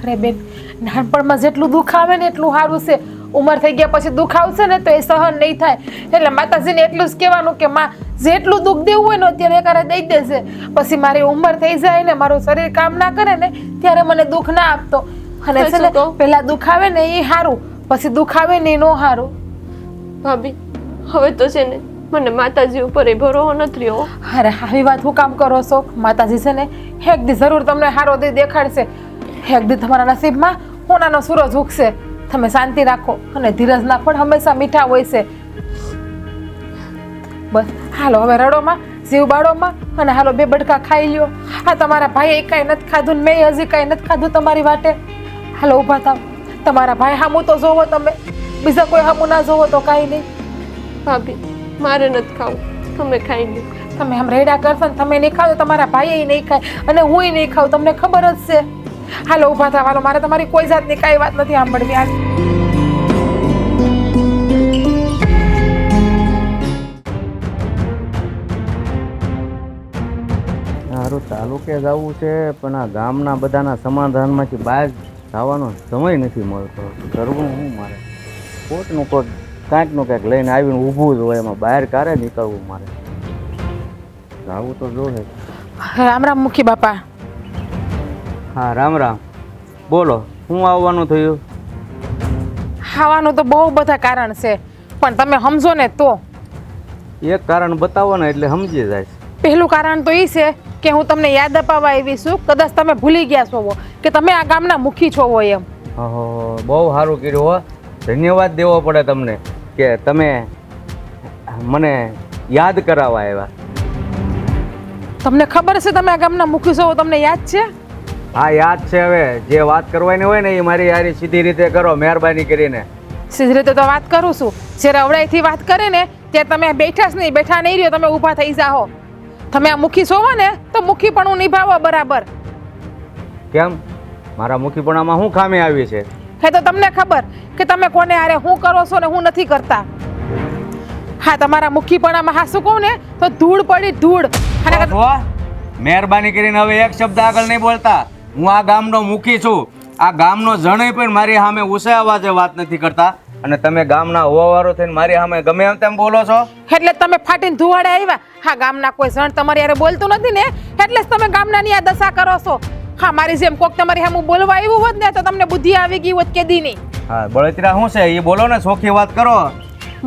અરે બેન, નાનપણમાં જેટલું દુઃખ આવે ને એટલું સારું છે. ઉંમર થઈ ગયા પછી દુઃખ આવશે ને તો એ સહન નહીં થાય. એટલે માતાજીને એટલું જ કહેવાનું કે માં જેટલું દુઃખ દેવું હોય ને અત્યારે એકારે દઈ દેશે. પછી મારી ઉંમર થઈ જાય ને મારું શરીર કામ ના કરે ને ત્યારે મને દુઃખ ના આપતો. અને છે ને પેલા દુઃખ આવે ને એ સારું, પછી દુઃખ આવે ને એ નો સારું. ભાભી, હવે તો છે ને મને માતાજી ઉપર એ ભરોસો નથી રહ્યો. અરે આવી વાત હું કામ કરો છો? માતાજી છે ને એક દી જરૂર તમને સારો દી દેખાડશે. એક દી તમારા નસીબમાં હોનાનો સૂરજ ઉગશે. તમે શાંતિ રાખો અને ધીરજના ફળ હંમેશા મીઠા હોય છે. બસ હાલો હવે રડોમાં, જીવ બાળોમાં, અને હાલો બે બડકા ખાઈ લ્યો. આ તમારા ભાઈએ કાંઈ નથી ખાધું ને મેં હજી કાંઈ નથી ખાધું તમારી વાટે. હાલો ઊભા થાવ. તમારા ભાઈ હામું તો જોવો તમે, બીજા કોઈ હામું ના જોવો તો કાંઈ નહીં. ભાભી, મારે નથી ખાવું, તમે ખાઈ લો. તમે આમ રેડા કરશો ને તમે નહીં ખાવ તો તમારા ભાઈ નહીં ખાય અને હુંય નહીં ખાવ, તમને ખબર જ છે. હાલો ઊભા થાવ. હાલો, મારે તમારી કોઈ જાતની કાંઈ વાત નથી સાંભળવી. હાલ મારું તાલુકે જવું છે પણ આ ગામના બધાના સમાધાનમાંથી બહાર જવાનો સમય નથી મળતો. કરવું હું મારે કોટનું કોટ કાંઈકનું કાંઈક લઈને આવીને ઊભું જ હોય, એમાં બહાર ક્યારે નીકળવું મારે? જવું તો જોશે. રામ રામ મુખી બાપા. હા, રામ રામ. બોલો, શું આવવાનું થયું? ખાવાનું તો બહુ બધા કારણ છે, પણ તમે સમજો ને તો. એક કારણ બતાવો ને એટલે સમજી જાય. પહેલું કારણ તો એ છે કે હું તમને યાદ અપાવવા આવી છું. કદાચ તમે ભૂલી ગયા છો કે તમે આ ગામના મુખી છો એમ. બહુ સારું કર્યું હો. ધન્યવાદ દેવો પડે તમને કે તમે મને યાદ કરાવવા આવ્યા. તમને ખબર છે તમે આ ગામના મુખી છો? તમને યાદ છે? હા, યાદ છે. હવે જે વાત કરવાની હોય ને એ મારી યારી સીધી રીતે કરો, મહેરબાની કરીને. સીધી રીતે તો વાત કરું છું. જ્યારે અવડાઈથી વાત કરે ને ત્યારે તમે બેઠા જ નહીં, બેઠા નહીં રહ્યો, તમે ઊભા થઈ જાઓ. તમે આ મુખી છો ને તો મુખીપણું નિભાવો બરાબર. કેમ? મારા મુખીપણામાં શું ખામી આવી છે? હે તો તમને ખબર કે તમે કોને હારે હું કરો છો ને હું નથી કરતા. હા, તમારા મુખીપણામાં હાસું કહું ને તો ધૂળ પડી ધૂળ. મહેરબાની કરીને હવે એક શબ્દ આગળ નહીં બોલતા. હું આ ગામનો મુખી છું. આ ગામનો જણય પણ મારી સામે ઊંચા અવાજે વાત નથી કરતા, અને તમે ગામના હોવાવાળો થઈને મારી સામે ગમે એમ તેમ બોલો છો. એટલે તમે ફાટીને ધુવાડે આવ્યા. હા, ગામના કોઈ જણ તમારી હારે બોલતું નથી ને એટલે જ તમે ગામનાની આ દશા કરો છો. હા, મારી જેમ કોક તમારી સામે બોલવા આવ્યું હોત ને તો તમને બુદ્ધિ આવી ગઈ હોત કેદી ની. હા, બળતરા શું છે એ બોલો ને, ચોખ્ખી વાત કરો.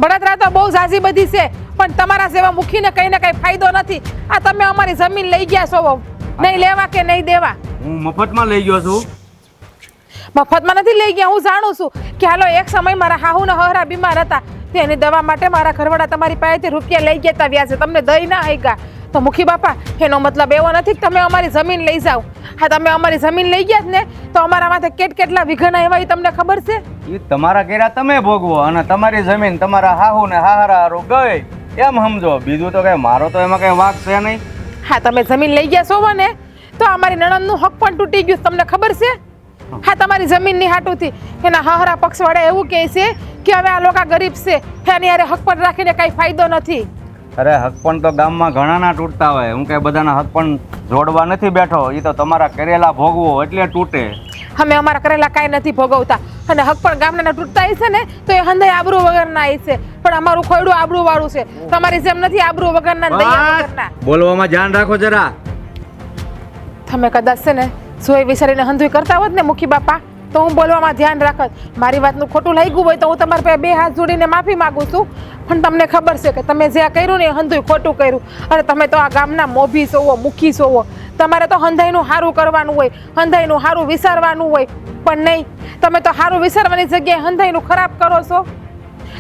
બળતરા તો બહુ ઝાઝી બધી છે, પણ તમારા જેવા મુખીને કઈ ને કઈ ફાયદો નથી. આ તમે અમારી જમીન લઈ ગયા છો, નહીં લેવા કે નહીં દેવા. હું મફતમાં લઈ ગયો છું. મફતમાં નથી લઈ ગયા. હું જાણું છું કે હાલો એક સમય મારા હાહુ ને હહરા બીમાર હતા, તેની દવા માટે મારા ઘરવાળા તમારી પાસેથી રૂપિયા લઈ ગયા હતા વ્યાજે, તમને દઈ ના આવ્યા. તો મુખી બાપા, એનો મતલબ એવો નથી કે તમે અમારી જમીન લઈ જાઓ. હા, તમે અમારી જમીન લઈ ગયા જ ને તો અમારા માથે કેટલા વિઘના એવા એ તમને ખબર છે? એ તમારા ઘેરા તમે ભોગવો અને તમારી જમીન તમારા હાહુ ને હાહરા હારું ગઈ એમ સમજો. બીજું તો કઈ મારો તો એમાં કઈ વાંક છે નહીં. હા, તમે જમીન લઈ ગયા છો ને તો અમારી નણંદનું હક પણ તૂટી ગયું, તમને ખબર છે? હા, તમારી જમીનની હાટુથી એના હહરા પક્ષવાળા એવું કહે છે કે હવે આ લોકો ગરીબ છે, એની હારે હક પણ રાખીને કઈ ફાયદો નથી. અરે, હક પણ તો ગામમાં ઘણાના તૂટતા હોય. હું કઈ બધાના હક પણ જોડવા નથી બેઠો. એ તો તમારા કરેલા ભોગવો એટલે તૂટે. અમે અમારા કરેલા કાંઈ નથી ભોગવતા, અને હક પણ ગામના તૂટતા હશે ને તો એ હંધાઈ આબરૂ વગરના છે, પણ અમારું ખોયડું આબરૂ વાળું છે. તમારી જેમ નથી આબરૂ વગરના ને દયા વગરના. બોલવામાં ધ્યાન રાખો જરા. તમે કદાચ છે ને જોઈ વિચારીને હંધુઈ કરતા હોત ને મુખી બાપા તો હું બોલવામાં ધ્યાન રાખત. મારી વાતનું ખોટું લાગ્યું હોય તો હું તમારા પાસે બે હાથ જોડીને માફી માંગુ છું. પણ તમને ખબર છે કે તમે જે આ કર્યું ને એ હંધુય ખોટું કર્યું. અને તમે તો આ ગામના મોભી સોવો, મુખી સોવો. તમારે તો હંધાઈનું સારું કરવાનું હોય, હંધાઈનું સારું વિચારવાનું હોય. પણ નહીં, તમે તો સારું વિચારવાની જગ્યાએ હંધાઈનું ખરાબ કરો છો.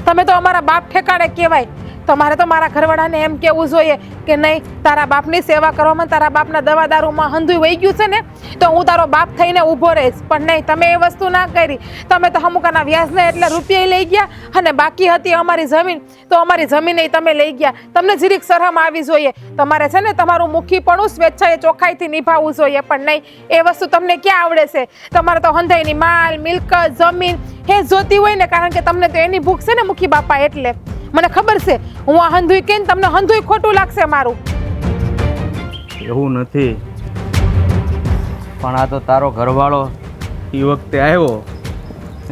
તમે તો અમારા બાપ ઠેકાણે કહેવાય. તમારે તો મારા ઘરવાળાને એમ કહેવું જોઈએ કે નહીં, તારા બાપની સેવા કરવામાં, તારા બાપના દવા દારૂમાં હંધુય વહી ગયું છે ને, તો હું તારો બાપ થઈને ઊભો રહીશ. પણ નહીં, તમે એ વસ્તુ ના કરી. તમે તો અમુકાના વ્યાજને એટલે રૂપિયા લઈ ગયા, અને બાકી હતી અમારી જમીન, તો અમારી જમીન તમે લઈ ગયા. તમને જીરીક શરમ આવી જોઈએ. તમારે છે ને તમારું મુખીપણું સ્વેચ્છાએ ચોખ્ખાઈથી નિભાવવું જોઈએ. પણ નહીં, એ વસ્તુ તમને ક્યાં આવડે છે? તમારે તો હંધાઈની માલ, મિલકત, જમીન એ જોતી હોય ને, કારણ કે તમને તો એની ભૂખ છે ને મુખી બાપા. એટલે મને ખબર છે, હું આ હંધુય કે તમને હંધુય ખોટું લાગશે મારું. એવું નથી, પણ આ તો તારો ઘરવાળો એ વખતે આવ્યો,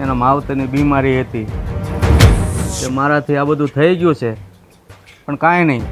એના માવતરની બીમારી હતી, કે મારાથી આ બધું થઈ ગયું છે. પણ કાંઈ નહીં,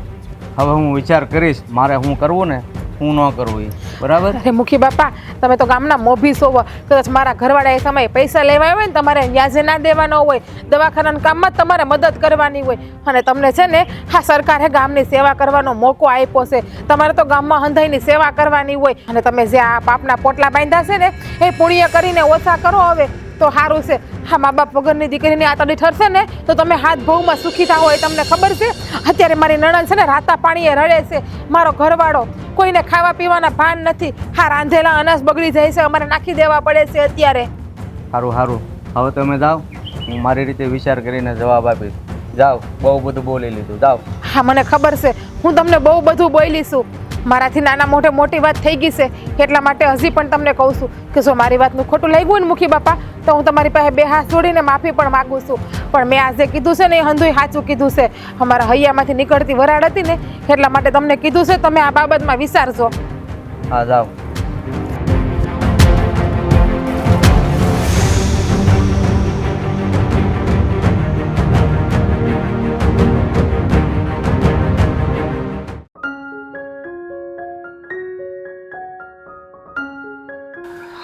હવે હું વિચાર કરીશ મારે શું કરવું ને શું ન કરવું. એ બરાબર. અરે મુખી બાપા, તમે તો ગામના મોભી સોવો. કદાચ મારા ઘરવાળા એ સમયે પૈસા લેવા હોય ને, તમારે વ્યાજે ના દેવાનો હોય, દવાખાનાના કામમાં જ તમારે મદદ કરવાની હોય. અને તમને છે ને હા સરકારે ગામની સેવા કરવાનો મોકો આપ્યો છે. તમારે તો ગામમાં હંધાઈની સેવા કરવાની હોય. અને તમે જે આ પાપના પોટલા બાંધ્યા છે ને, એ પુણ્ય કરીને ઓછા કરો હવે તો સારું છે. હા, મા બાપ વગરની દીકરીની આતડી ઠરશે ને તો તમે હાથ ભવમાં સુખી થાઓ. એ તમને ખબર છે? અત્યારે મારી નણંદ છે ને રાતા પાણીએ રડે છે. મારો ઘરવાળો કોઈને ખાવા પીવાના ભાન નથી. હા, રાંધેલા અનાજ બગડી જાય છે, અમારે નાખી દેવા પડે છે અત્યારે. સારું સારું, હવે તમે જાઓ, હું મારી રીતે વિચાર કરીને જવાબ આપીશ. જાઓ, બહુ બધું બોલી લીધું, જાઓ. હા, મને ખબર છે, હું તમને બહુ બધું બોલી છું. મારાથી નાના મોટે મોટી વાત થઈ ગઈ છે, એટલા માટે હજી પણ તમને કહું છું કે જો મારી વાતનું ખોટું લાગ્યું ને મુખી બાપા, તો હું તમારી પાસે બે હાથ જોડીને માફી પણ માગું છું. પણ મેં આજે કીધું છે ને એ હંધુય સાચું કીધું છે. અમારા હૈયામાંથી નીકળતી વરાળ હતી ને, એટલા માટે તમને કીધું છે. તમે આ બાબતમાં વિચારજો. હા, જાઓ.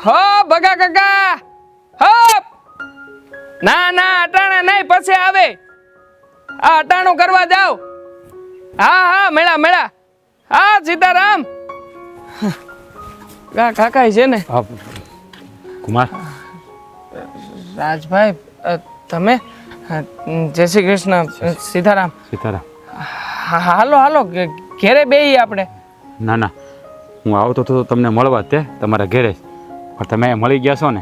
હો ભગા કાકા, હો ના ના, અટાણા નહીં, પછી આવે. આ અટાણું કરવા જાવ. હા હા, મેળા મેળા. હા સીતારામ. કાકા છે ને કુમાર, રાજભાઈ, તમે જય શ્રી કૃષ્ણ. સીતારામ. સીતારામ. હાલો હાલો, ઘેરે બેહી આપણે. ના ના, હું આવતો હતો તમને મળવા તે તમારા ઘેરે, પણ તમે મળી ગયા છો ને,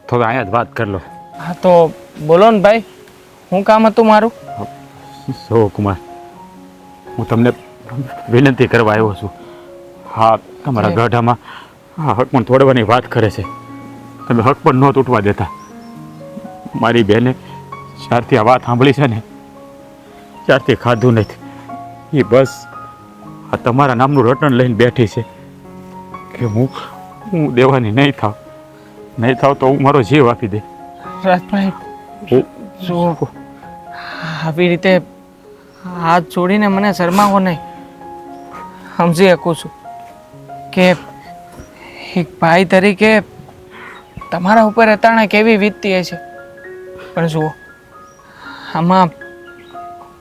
તો હવે અહીંયા જ વાત કરી લો. હા તો બોલો ને ભાઈ, શું કામ હતું મારું? જો કુમાર, હું તમને વિનંતી કરવા આવ્યો છું. હા, તમારા ગઢામાં હા હક પણ તોડવાની વાત કરે છે. તમે હક પણ ન તૂટવા દેતા. મારી બેને જ્યારથી આ વાત સાંભળી છે ને, ત્યારથી ખાધું નથી. એ બસ આ તમારા નામનું રટણ લઈને બેઠી છે કે હું દેવાની નહીં થાવ તો હું મારો જીવ આપી દે. રાજભાઈ, જો આવી રીતે હાથ જોડીને મને શરમાવો નહીં. સમજી શકું છું કે એક ભાઈ તરીકે તમારા ઉપર અતાણે કેવી વીતતી હશે, પણ જુઓ આમાં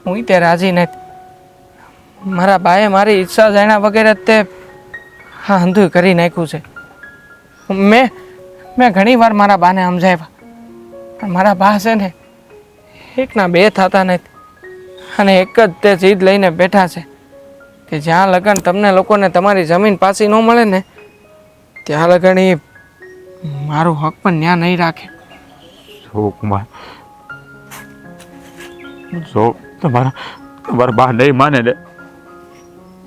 હું તે રાજી નથી. મારા બાએ મારી ઈચ્છા જાણ્યા વગેરે તે હા હંધુય કરી નાખ્યું છે. મેં ઘણી વાર મારા બાને સમજાવ્યા, પણ મારા બા છે ને એકના બે થતા નથી, અને એક જ તે જીદ લઈને બેઠા છે કે જ્યાં લગન તમને લોકોને તમારી જમીન પાછી ન મળે ને, ત્યાં લગન એ મારું હક પણ ન્યા નહીં રાખે. જો કુમાર, જો તમારા બા નહીં માને ને,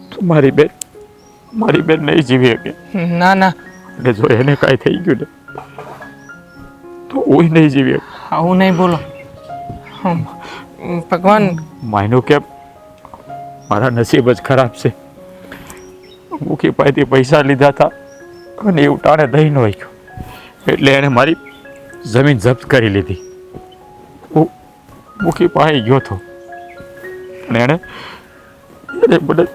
તો મારી બેન નહીં જીવી શકે. ના ના, અને જો એને કાંઈ થઈ ગયું ને, તો હું નહીં જીવી શકું. આવું નહીં બોલો. ભગવાન માયનું કે મારા નસીબ જ ખરાબ છે. મુખી પાસેથી પૈસા લીધા હતા અને એવું ટાણે દહીં ન ગયો, એટલે એણે મારી જમીન જપ્ત કરી લીધી. હું મુખી પાસે ગયો હતો, અને એણે મને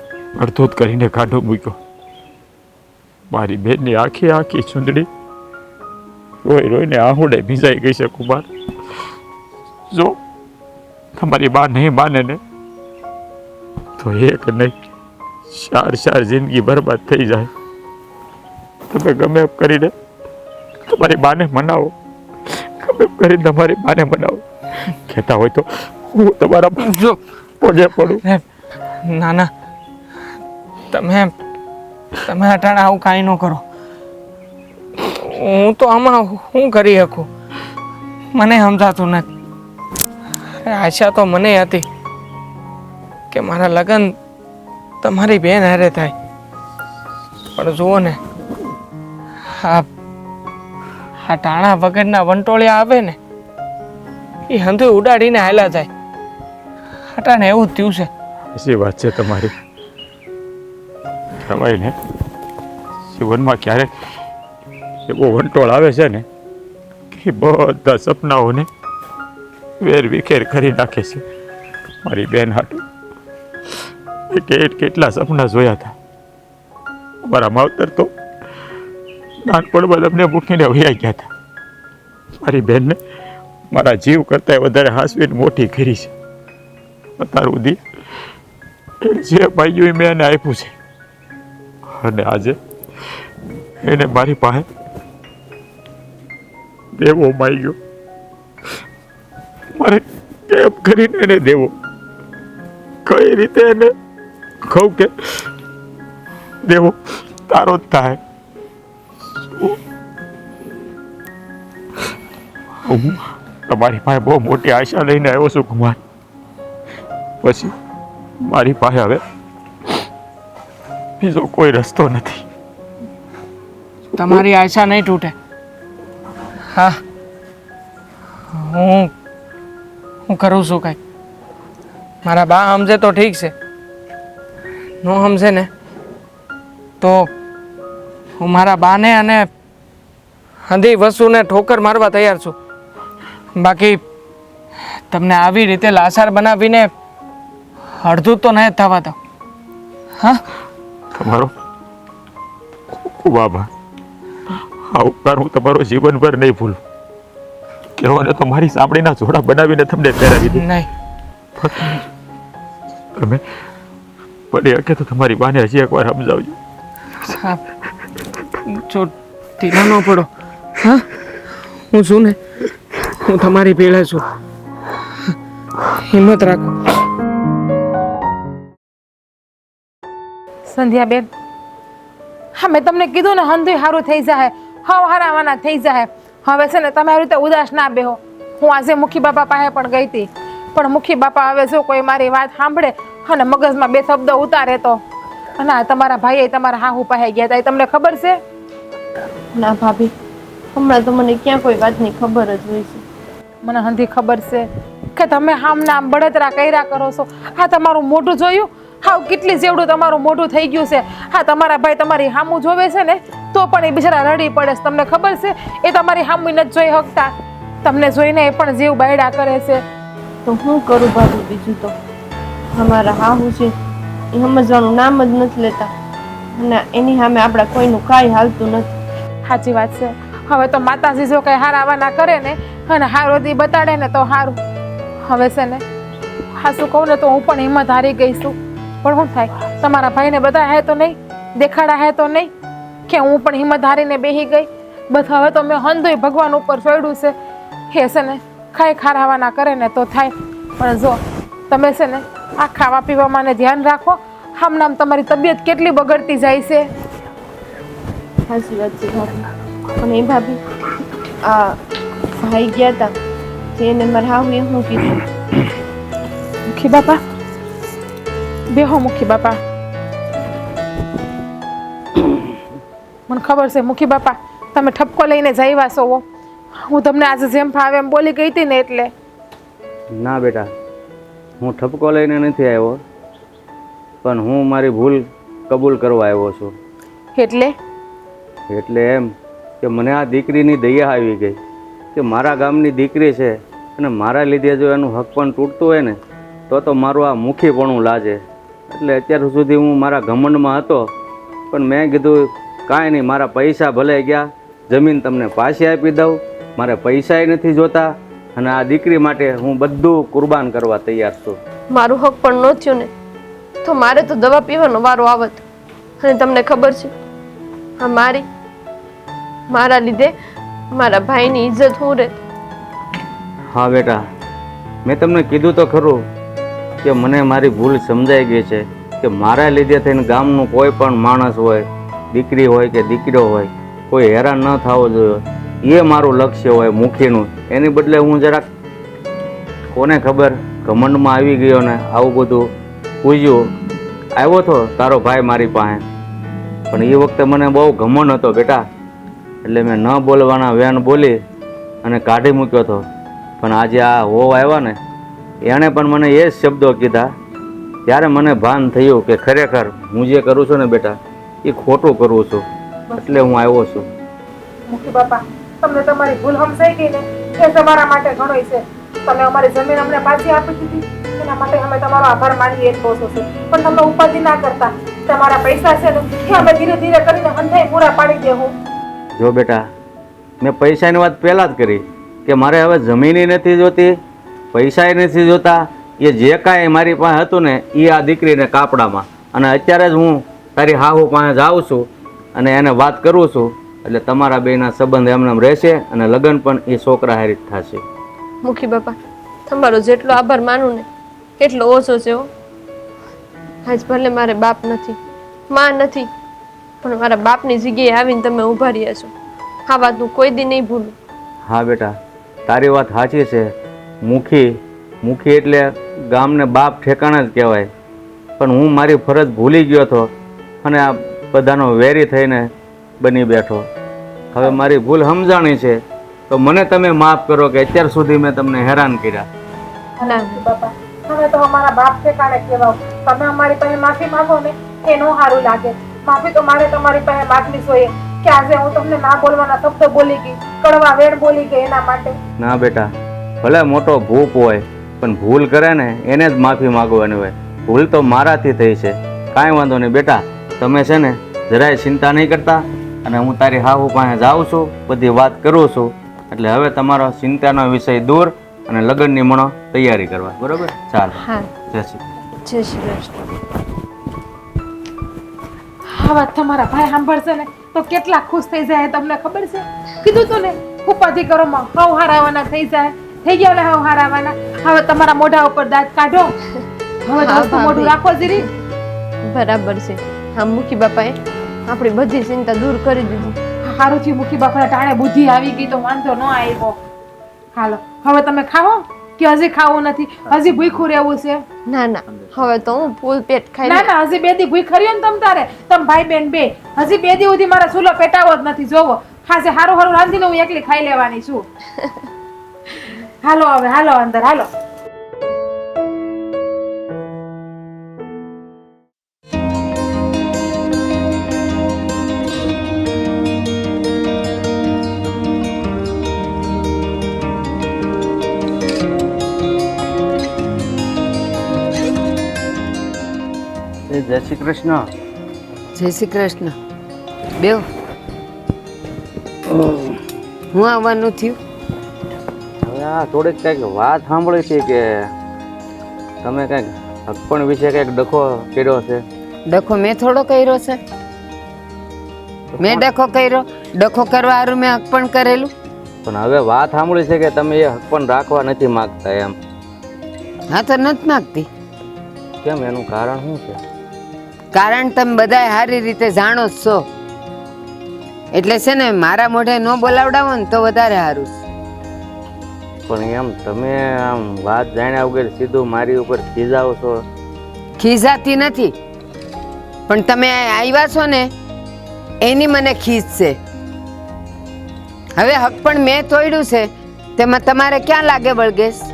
અડધો કરીને કાઢો મૂક્યો. મારી બેનની આખી ચૂંદડી રોઈ રોઈને આહુડે ભીંજાઈ ગઈ છે કુમાર. જો તમારી બા નહીં માને ને તો એક નહીં ચાર જિંદગી બરબાદ થઈ જાય. તમે ગમે એમ કરીને તમારી બાને મનાવો, ગમે એમ કરીને તમારી બાને મનાવો. કહેતા હોય તો હું તમારા જો પગે પડું. ના ના, તમે તમે અટાણે આવું કાંઈ ન કરો. હું તો હમણાં શું કરી શકું, મને સમજાતું નથી. આશા તો મને હતી કે મારા લગ્ન તમારી બેન હારે થાય, પણ જુઓ ને આ ટાણા વગરના વંટોળિયા આવે ને એ હંધુય ઉડાડીને હાલ્યા જાય. અટાણે એવું જ થયું છે. એસી વાત છે તમારી. કહેવાય ને જીવનમાં ક્યારેક એવો વંટોળ આવે છે ને કે બધા સપનાઓને વેર વિખેર કરી નાખે છે. મારી બેન હાટું કેટલા સપના જોયા હતા. મારા માવતર તો નાનપણમાં તમને મૂકીને વયા ગયા હતા. મારી બેનને મારા જીવ કરતાં વધારે હાસવીને મોટી કરી છે. અત્યાર સુધી જે પાયું મેં એને આપ્યું છે, અને આજે એને મારી પાસે દેવો માગ્યો. મારે કેમ કરીને એને દેવો, કઈ રીતે એને કહું કે દેવો તારો જ થાય. હું તમારી પાસે બહુ મોટી આશા લઈને આવ્યો છું કુમાર. પછી મારી પાસે હવે બીજો કોઈ રસ્તો નથી. તમારી આશા નહીં તૂટે. હા, હું કરું છું કંઈક. મારા બા સમજે તો ઠીક છે, ન સમજે ને તો હું મારા બાને અને હંધી વસ્તુને ઠોકર મારવા તૈયાર છું. બાકી તમને આવી રીતે લાચાર બનાવીને અડધું તો નહીં થવા દો. હા, તમારો ખૂબ આભાર. આ ઉપકાર હું તમારો જીવનભર નહીં ભૂલું. કહેવાને તો મારી સાંભળીના જોડા બનાવીને તમને પહેરાવી દે. નહીં, તમે બને શકે તો તમારી બાને હજી એકવાર સમજાવજો. હા, જો ઢીલા ન પડો. હા, હું છું ને, હું તમારી ભેળે છું. હિંમત રાખો. સંધ્યાબેન, હા મેં તમને કીધું ને હંધુય સારું થઈ જાય, હવ હારાવાના થઈ જાય. હવે છે ને તમે આવી રીતે ઉદાસ ના બેહો. હું આજે મુખી બાપા પાસે પણ ગઈ હતી, પણ મુખી બાપા હવે જો કોઈ મારી વાત સાંભળે અને મગજમાં બે શબ્દ ઉતારે તો. અને આ તમારા ભાઈએ તમારા હાહુ પાસે ગયા હતા, એ તમને ખબર છે? ના ભાભી, હમણાં તો મને ક્યાં કોઈ વાતની ખબર જ હોય છે. મને હંધી ખબર છે કે તમે હામના આમ બળતરા કર્યા કરો છો. હા, તમારું મોઢું જોયું? હાવ કેટલી જેવડું તમારું મોઢું થઈ ગયું છે. હા, તમારા ભાઈ તમારી હામું જોવે છે ને તો પણ એ બિચારા રડી પડે છે. તમને ખબર છે એ તમારી હામું નથી જોઈ શકતા. તમને જોઈને એ પણ જીવ બાયડા કરે છે. તો હું કરું ભાભી? બીજું તો અમારા હાહુ છે એ સમજવાનું નામ જ નથી લેતા, અને એની સામે આપણા કોઈનું કાંઈ હાલતું નથી. સાચી વાત છે. હવે તો માતાજી જો કઈ હારાવાના કરે ને અને હારોથી બતાડે ને તો હારું. હવે છે ને હાસું કહું ને તો હું પણ હિંમત હારી ગઈ છું. પણ શું થાય, તમારા ભાઈને બધા હે તો નહીં, દેખાડા હે તો નહીં કે હું પણ હિંમત હારીને બેહી ગઈ. બસ હવે તો મેં હંધોય ભગવાન ઉપર છોડ્યું છે. હે છે ને ખાઈ ખારાવાના કરે ને તો થાય. પણ જો તમે છે ને આ ખાવા પીવામાં ને ધ્યાન રાખો. આમ તમારી તબિયત કેટલી બગડતી જાય છે. સાચી વાત છે ભાભી. અને એ ભાભી, આ ભાઈ ગયા હતા જેને મારા હાહુએ શું કીધું? મુખી બાપા બેહો. મુખી બાપા, મને ખબર છે મુખી બાપા તમે ઠપકો લઈને જ આવ્યા છો. હું તમને આજે જેમ ફાવે એમ બોલી ગઈ હતી ને એટલે. ના બેટા, હું ઠપકો લઈને નથી આવ્યો, પણ હું મારી ભૂલ કબૂલ કરવા આવ્યો છું. એટલે એમ કે મને આ દીકરીની દયા આવી ગઈ કે મારા ગામની દીકરી છે અને મારા લીધે જો એનું હક પણ તૂટતું હોય ને તો મારું આ મુખીપણું લાજે. એટલે અત્યાર સુધી હું મારા ઘમંડમાં હતો, પણ મેં કીધું કાંઈ નહીં, મારા પૈસા ભલે ગયા જમીન તમને પાછી આપી દઉં. મારે પૈસાય નથી જોતા અને આ દીકરી માટે હું બધું કુરબાન કરવા તૈયાર છું. મારું હક પણ ન થયું ને તો મારે તો દવા પીવાનો વારો આવત. અને તમને ખબર છે આ મારા લીધે મારા ભાઈની ઇજ્જત હું રહે. હા બેટા, મેં તમને કીધું તો ખરું કે મને મારી ભૂલ સમજાઈ ગઈ છે કે મારા લીધે થઈને ગામનું કોઈ પણ માણસ હોય, દીકરી હોય કે દીકરો હોય, કોઈ હેરાન ન થવો જોઈએ. એ મારું લક્ષ્ય હોય મુખીનું. એની બદલે હું જરાક કોને ખબર ઘમંડમાં આવી ગયો ને આવું બધું પૂજ્યું. આવ્યો હતો તારો ભાઈ મારી પાસે, પણ એ વખતે મને બહુ ઘમંડ હતો બેટા, એટલે મેં ન બોલવાના વેણ બોલી અને કાઢી મૂક્યો હતો. પણ આજે આ હોવ આવ્યા ને એણે પણ મને એ જ શબ્દો કીધા. ત્યારે મને ભાન થયું કે ખરેખર હું જે કરું છું ને બેટા એ ખોટું કરું છું, એટલે હું આવ્યો છું. મુખી બાપા, તમને તમારી ભૂલ સમજાઈ ગઈ ને એ તમારા માટે ઘણોય છે. તમે અમારી જમીન અમને પાછી આપી દીધી, એના માટે અમે તમારો આભાર માનીએ જ બહુ છે. પણ તમે ઉપાધિ ના કરતા, તમારા પૈસા છે ને એ અમે ધીરે ધીરે કરીને હંધાઈ પૂરા પાડી દેવું. જો બેટા, મેં પૈસાની વાત પહેલાં જ કરી કે મારે હવે જમીન નથી જોતી, પૈસા નથી જોતા. એ જે કાંઈ મારી પાસે હતું ને એ આ દીકરીને કાપડામાં, અને અત્યારે જ હું તારી હાહુ પાસે જાઉં છું અને એને વાત કરું છું. એટલે તમારા બેના સંબંધ એમને એમ રહેશે અને લગ્ન પણ એ છોકરા હારી જ થશે. મુખી બાપા, તમારો જેટલો આભાર માનું ને એટલો ઓછો છે હો. આજ ભલે મારે બાપ નથી, માં નથી, પણ મારા બાપની જગ્યાએ આવીને તમે ઊભા રહ્યા છો. આ વાત હું કોઈ દી નહીં ભૂલું. હા બેટા, તારી વાત સાચી છે. મુખી એટલે ગામને બાપ ઠેકાણા જ કહેવાય. પણ હું મારી ફરજ ભૂલી ગયો હતો અને આ બધાનો વેરી થઈને બની બેઠો. હવે મારી ભૂલ સમજાણી છે તો મને તમે માફ કરો કે અત્યાર સુધી મેં તમને હેરાન કર્યા. ના બાપા, તમે તો અમારા બાપ ઠેકાણે કહેવાઓ. તમે અમારી પાસે માફી માંગો ને એ નો સારું લાગે. માફી તો મારે તમારી પાસે માંગવી જોઈએ કે આજે હું તમને ના બોલવાના શબ્દ બોલી ગઈ, કડવા વેણ બોલી ગઈ એના માટે. ના બેટા, ભલે મોટો ભૂપ હોય પણ ભૂલ કરે ને એને જ માફી માગવાની હોય. ભૂલ તો મારાથી થઈ છે, કાંઈ વાંધો નહીં બેટા. તમે છે ને જરાય ચિંતા નહીં કરતા અને હું તારી હાહુ પાસે જાઉં છું, બધી વાત કરું છું. એટલે હવે તમારો ચિંતાનો વિષય દૂર અને લગ્નની મણો તૈયારી કરવા. બરોબર? ચાલો. હા, જય શ્રી જય શ્રી કૃષ્ણ. આ વાત તમારા ભાઈ સાંભળશે ને તો કેટલા ખુશ થઈ જાય તમને ખબર છે? કીધું તું ને ઉપાધિ કરો માં હવ હારાવાના થઈ જાય. થઈ ગયા ને હવ હારાવાના. હવે તમારા મોઢા ઉપર દાંત કાઢો. હવે દોસ્તો મોઢું રાખો જીરી. બરાબર છે. હા, મુખી બાપાએ આપણી બધી ચિંતા દૂર કરી દીધી. સારું થયું મુખી બાપાના ટાણે બુદ્ધિ આવી ગઈ તો વાંધો ન આવ્યો. હાલો હવે તમે ખાઓ કે હજી ખાવું નથી? હજી ભૂખ્યું રહેવું છે? ના ના, હવે તો હું ફૂલ પેટ ખાઈ ના ના, હજી બે દી ભૂખ ખરી ને તમ તારે, તમ ભાઈ બેન બે હજી બે દી સુધી મારા ચૂલો પેટાવો જ નથી. જોવો ખાસે હારું હારું રાંધીને હું એકલી ખાઈ લેવાની છું. હાલો હવે, હાલો અંદર, હાલો. જય શ્રી કૃષ્ણ. જય શ્રી કૃષ્ણ. બેવ હું આવવાનું થયું? હવે આ થોડીક કંઈક વાત સાંભળી છે કે તમે કંઈક હકપણ વિશે કંઈક ડખો કર્યો છે. ડખો મેં થોડો કર્યો છે? મેં ડખો કર્યો? ડખો કરવા હારું મેં હક પણ કરેલું. પણ હવે વાત સાંભળી છે કે તમે એ હકપણ રાખવા નથી માંગતા એમ. હા તો નથી માગતી. કેમ? એનું કારણ શું છે? કારણ તમે બધાય સારી રીતે જાણો જ છો, એટલે છે ને મારા મોઢે ન બોલાવડાવો ને તો વધારે સારું છે. પણ એમ તમે આમ વાત જાણ્યા વગર સીધું મારી ઉપર ખીજાવો છો. ખીજાતી નથી, પણ તમે આવ્યા છો ને એની મને ખીજ છે. હવે હક પણ મેં તોડ્યું છે તેમાં તમારે ક્યાં લાગે વળગેશ?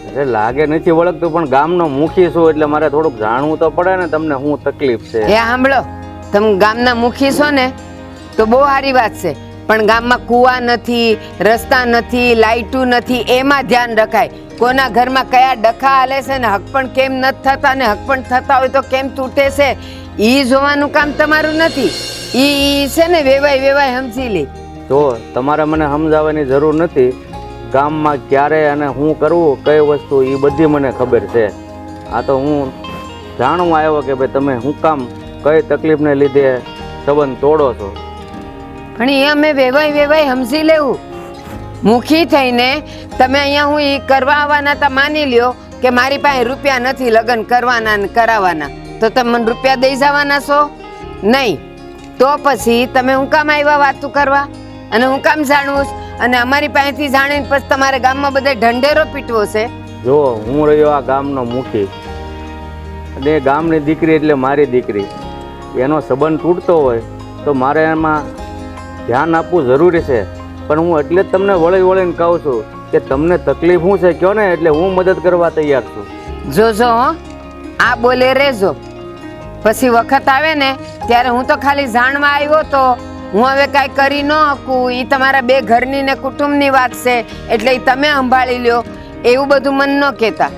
અરે લાગે નથી વળગતું, પણ ગામનો મુખી છું એટલે મારે થોડુંક જાણવું તો પડે ને તમને શું તકલીફ છે. એ સાંભળો, તમે ગામના મુખી છો ને તો બહુ સારી વાત છે, પણ ગામમાં કૂવા નથી, રસ્તા નથી, લાઇટું નથી, એમાં ધ્યાન રખાય. કોના ઘરમાં કયા ડખા હાલે છે ને હક પણ કેમ નથી થતા ને હક પણ થતા હોય તો કેમ તૂટે છે એ જોવાનું કામ તમારું નથી. ઈ છે ને વેવાય સમજી લે. જો તમારે મને સમજાવવાની જરૂર નથી. ગામમાં ક્યારે અને શું કરવું, કઈ વસ્તુ, એ બધી મને ખબર છે. આ તો હું જાણવા આવ્યો કે ભાઈ તમે શું કામ કઈ તકલીફને લીધે સંબંધ તોડો છો. પણ એ અમે વેવાય સમજી લેવું. મુખી થઈને તમે અહીંયા હું એ કરવા આવવાના તા માની લ્યો કે મારી પાસે રૂપિયા નથી લગ્ન કરવાના ને કરાવવાના, તો તમે મને રૂપિયા દઈ જવાના છો? નહીં. તો પછી તમે હું કામ આવ્યા વાતું કરવા અને હું કામ જાણવું છે? અને અમારી પાસેથી જાણીને પછી તમારે ગામમાં બધે ઢંઢેરો પીટવો છે. જો હું રહ્યો આ ગામનો મુખી અને ગામની દીકરી એટલે મારી દીકરી, એનો સંબંધ તૂટતો હોય તો મારે એમાં ધ્યાન આપવું જરૂરી છે. પણ હું એટલે જ તમને વળીને કહું છું કે તમને તકલીફ શું છે કહો ને, એટલે હું મદદ કરવા તૈયાર છું. જોજો હો, આ બોલે રહેજો. પછી વખત આવે ને ત્યારે હું તો ખાલી જાણવા આવ્યો તો હું હવે કાંઈ કરી ન શકું. એ તમારા બે ઘરની ને કુટુંબની વાત છે એટલે ઈ તમે સંભાળી લ્યો, એવું બધું મન ન કહેતા.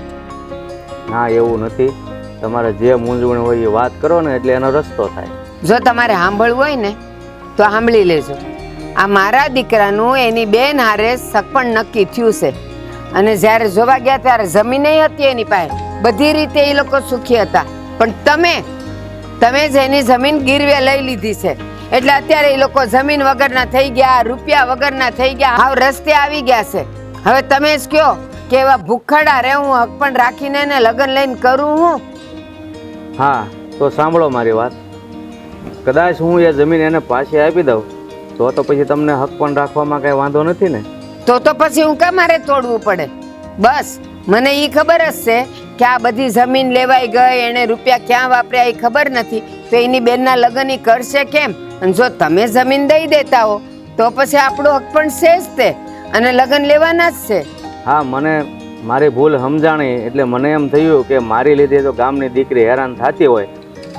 ના, એવું નથી. તમારે જે મૂંઝવણ હોય એ વાત કરો ને એટલે એનો રસ્તો થાય. જો તમારે સાંભળવું હોય ને તો સાંભળી લેજો. આ મારા દીકરાનું એની બેન હારે સગપણ નક્કી થયું છે અને જ્યારે જોવા ગયા ત્યારે જમીન હતી એની પાસે, બધી રીતે એ લોકો સુખી હતા. પણ તમે જ એની જમીન ગીરવે લઈ લીધી છે એટલે અત્યારે એ લોકો જમીન વગરના થઈ ગયા, રૂપિયા વગરના થઈ ગયા, હાવ રસ્તે આવી ગયા છે. હવે તમે જ કહો કે એવા ભૂખડા રે હું હક પણ રાખીને એને લગ્ન લઈને કરું હું? હા, તો સાંભળો મારી વાત. કદાચ હું એ જમીન એને પાછી આપી દઉં તો પછી તમને હક પણ રાખવામાં કઈ વાંધો નથી ને? તો પછી હું કામ મારે તોડવું પડે? બસ મને એ ખબર જ છે કે આ બધી જમીન લેવાઈ ગઈ, એને રૂપિયા ક્યાં વાપર્યા એ ખબર નથી, તો એની બેનના લગ્ન ઈ કરશે કેમ? અને જો તમે જમીન દઈ દેતા હો તો પછી આપણો હક પણ છે જ તે, અને લગ્ન લેવાના જ છે. હા, મને મારી ભૂલ સમજાણી એટલે મને એમ થયું કે મારી લીધે તો ગામની દીકરી હેરાન થતી હોય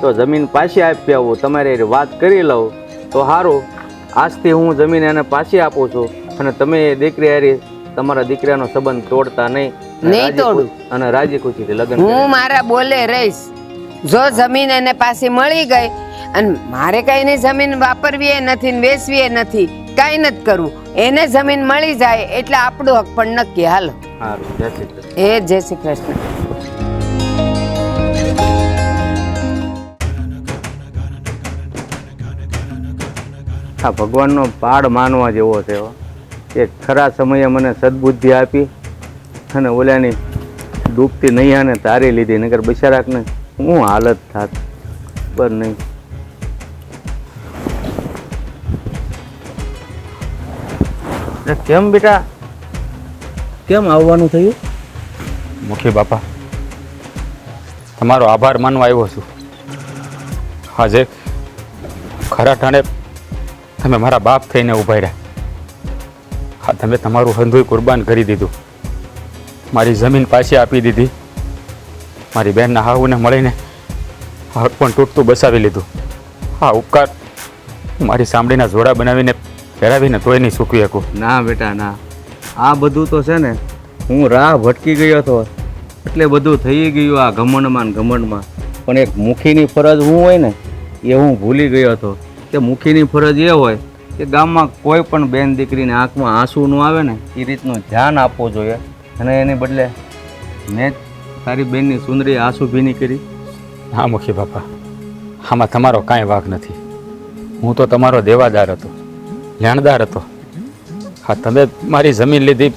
તો જમીન પાછી આપી આવું, તમારી વાત કરી લઉં તો સારું. આજથી હું જમીન એને પાછી આપું છું અને તમે એ દીકરી હારી તમારા દીકરાનો સંબંધ તોડતા નહીં તોડું અને રાજી ખુશીથી લગ્ન હું મારા બોલે રહીશ. જો જમીન એને પાછી મળી ગઈ અને મારે કઈ ની જમીન વાપરવી એ નથી ને વેચવી એ નથી, કઈ નથી કરવું, એને જમીન મળી જાય એટલે આપણું હક પણ નક્કી. હાલો. સારું, જય શ્રી કૃષ્ણ. જય શ્રી કૃષ્ણ. આ ભગવાનનો પાડ માનવા જેવો છે કે ખરા સમયે મને સદબુદ્ધિ આપી અને ઓલાની ડૂબતી નૈયાને તારી લીધી, નગર બિચારાકને શું હાલત થાત ખબર નહીં. કેમ બેટા, કેમ આવવાનું થયું? મુખી બાપા, તમારો આભાર માનવા આવ્યો છું. આજે ખરા ટાણે તમે મારા બાપ થઈને ઊભા રહ્યા. હા, તમે તમારું હંધુય કુરબાન કરી દીધું, મારી જમીન પાછી આપી દીધી, મારી બહેનના હાહુને મળીને હક પણ તૂટતું બસાવી લીધું. હા, ઉપકાર મારી સાંભળીના જોડા બનાવીને પહેરાવીને તોય નહીં સૂકવી શકું. ના બેટા ના, આ બધું તો છે ને હું રાહ ભટકી ગયો હતો એટલે બધું થઈ ગયું આ ઘમંડમાં ને ઘમંડમાં. પણ એક મુખીની ફરજ હું હોય ને એ હું ભૂલી ગયો હતો કે મુખીની ફરજ એ હોય કે ગામમાં કોઈ પણ બેન દીકરીને આંખમાં આંસુ ન આવે ને એ રીતનું ધ્યાન આપવું જોઈએ. અને એની બદલે મેં તારી બેનની સુંદરી આંસુ ભીની કરી. હા મુખી બાપા, આમાં તમારો કાંઈ વાંક નથી. હું તો તમારો દેવાદાર હતો, લેણદાર હતો. હા, તમે મારી જમીન લીધી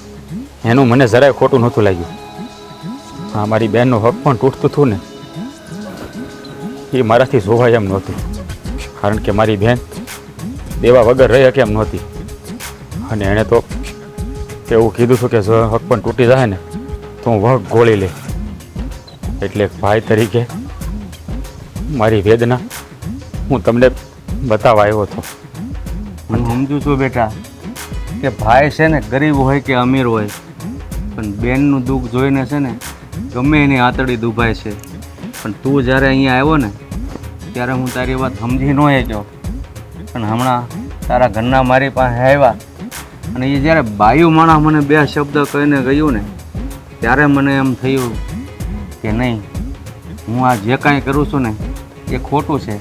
એનું મને જરાય ખોટું નહોતું લાગ્યું. હા, મારી બહેનનું હક પણ તૂટતું હતું ને એ મારાથી જોવાય એમ નહોતું, કારણ કે મારી બહેન દેવા વગર રહી શકે એમ નહોતી. અને એણે તો એવું કીધું હતું કે જો હક પણ તૂટી જાય ને તો હું વહક ગોળી લે. એટલે ભાઈ તરીકે મારી વેદના હું તમને બતાવવા આવ્યો હતો. હું સમજુ છું બેટા કે ભાઈ છે ને ગરીબ હોય કે અમીર હોય પણ બેનનું દુઃખ જોઈને છે ને ગમે એની આતડી દુભાય છે. પણ તું જ્યારે અહીંયા આવ્યો ને ત્યારે હું તારી વાત સમજી ન શક્યો. પણ હમણાં તારા ઘરના મારી પાસે આવ્યા અને એ જ્યારે બાયુ માણસ મને બે શબ્દ કહીને ગયું ને ત્યારે મને એમ થયું કે નહીં, હું આ જે કાંઈ કરું છું ને એ ખોટું છે.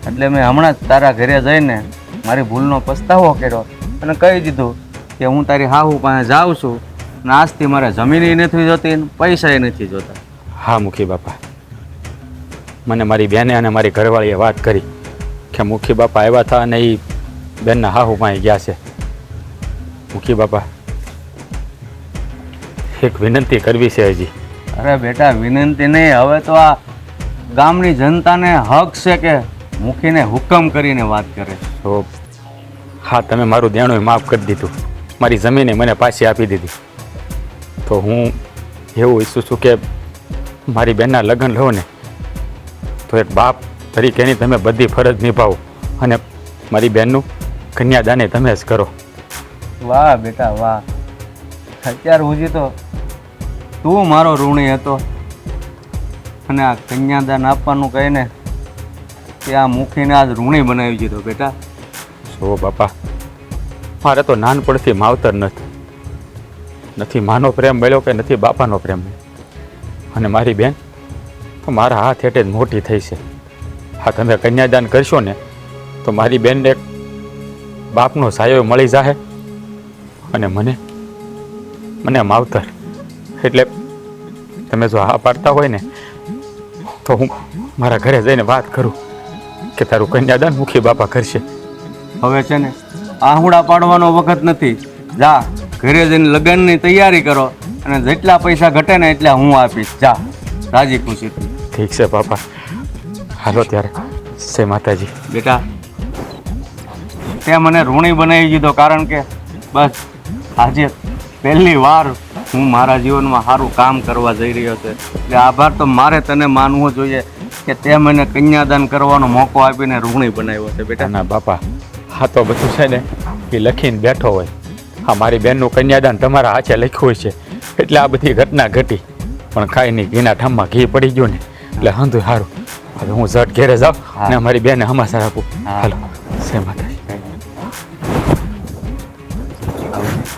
એટલે મેં હમણાં જ તારા ઘરે જઈને મારી ભૂલનો પસ્તાવો કર્યો અને કહી દીધું કે હું તારી હાહુ પાસે જાઉં છું અને આજથી મારે જમીન નથી જોતી ને પૈસા નથી જોતા. હા મુખી બાપા, મને મારી બેને અને મારી ઘરવાળીએ વાત કરી કે મુખી બાપા આવ્યા હતા અને એ બેનના હાહુ પાસે ગયા છે. મુખી બાપા, એક વિનંતી કરવી છે હજી. અરે બેટા, વિનંતી નહીં, હવે તો આ ગામની જનતાને હક છે કે મુખીને હુકમ કરીને વાત કરે. તો હા, તમે મારું દેણું માફ કરી દીધું, મારી જમીને મને પાછી આપી દીધી. તો હું એવું ઈચ્છું છું કે મારી બેનના લગ્ન લો ને તો એક બાપ તરીકેની તમે બધી ફરજ નિભાવો અને મારી બેનનું કન્યાદાને તમે જ કરો. વાહ બેટા વાહ, અત્યાર સુધી તો તું મારો ઋણી હતો અને આ કન્યાદાન આપવાનું કહીને કે આ મુખીને આજ ઋણી બનાવી દીધો. બેટા જો બાપા, મારે તો નાનપણથી માવતર નથી માનો પ્રેમ મળ્યો કે નથી બાપાનો પ્રેમ મળ્યો. અને મારી બેન તો મારા હાથ હેઠે જ મોટી થઈ છે. હા, તમે કન્યાદાન કરશો ને તો મારી બેનને એક બાપનો સાયો મળી જાય અને મને માવતર. એટલે તમે જો હા પાડતા હોય ને તો હું મારા ઘરે જઈને વાત કરું કે તારું કન્યાદાન મુખી બાપા કરશે. હવે છે ને આહુડા પાડવાનો વખત નથી. જા ઘરે જઈને લગ્નની તૈયારી કરો અને જેટલા પૈસા ઘટે ને એટલા હું આપીશ. જા રાજી ખુશીથી. ઠીક છે બાપા, હાલો ત્યારે. જય માતાજી. બેટા, તે મને ઋણી બનાવી દીધો કારણ કે બસ આજે પહેલી વાર હું મારા જીવનમાં સારું કામ કરવા જઈ રહ્યો છે. એટલે આભાર તો મારે તને માનવો જોઈએ કે તે મને કન્યાદાન કરવાનો મોકો આપીને ઋણી બનાવ્યો છે. બેટા ના બાપા, હા તો બધું છે ને એ લખીને બેઠો હોય. હા, મારી બેનનું કન્યાદાન તમારા હાથે લખ્યું હોય છે એટલે આ બધી ઘટના ઘટી. પણ કાંઈ નહીં, ઘીના ઠામમાં ઘી પડી ગયું ને એટલે હંધું સારું. હવે હું ઝટ ઘેરે જાઉં અને મારી બેને હમાસર આપું. હાલો, જય માતાજી.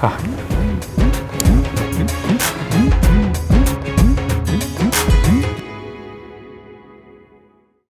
હા.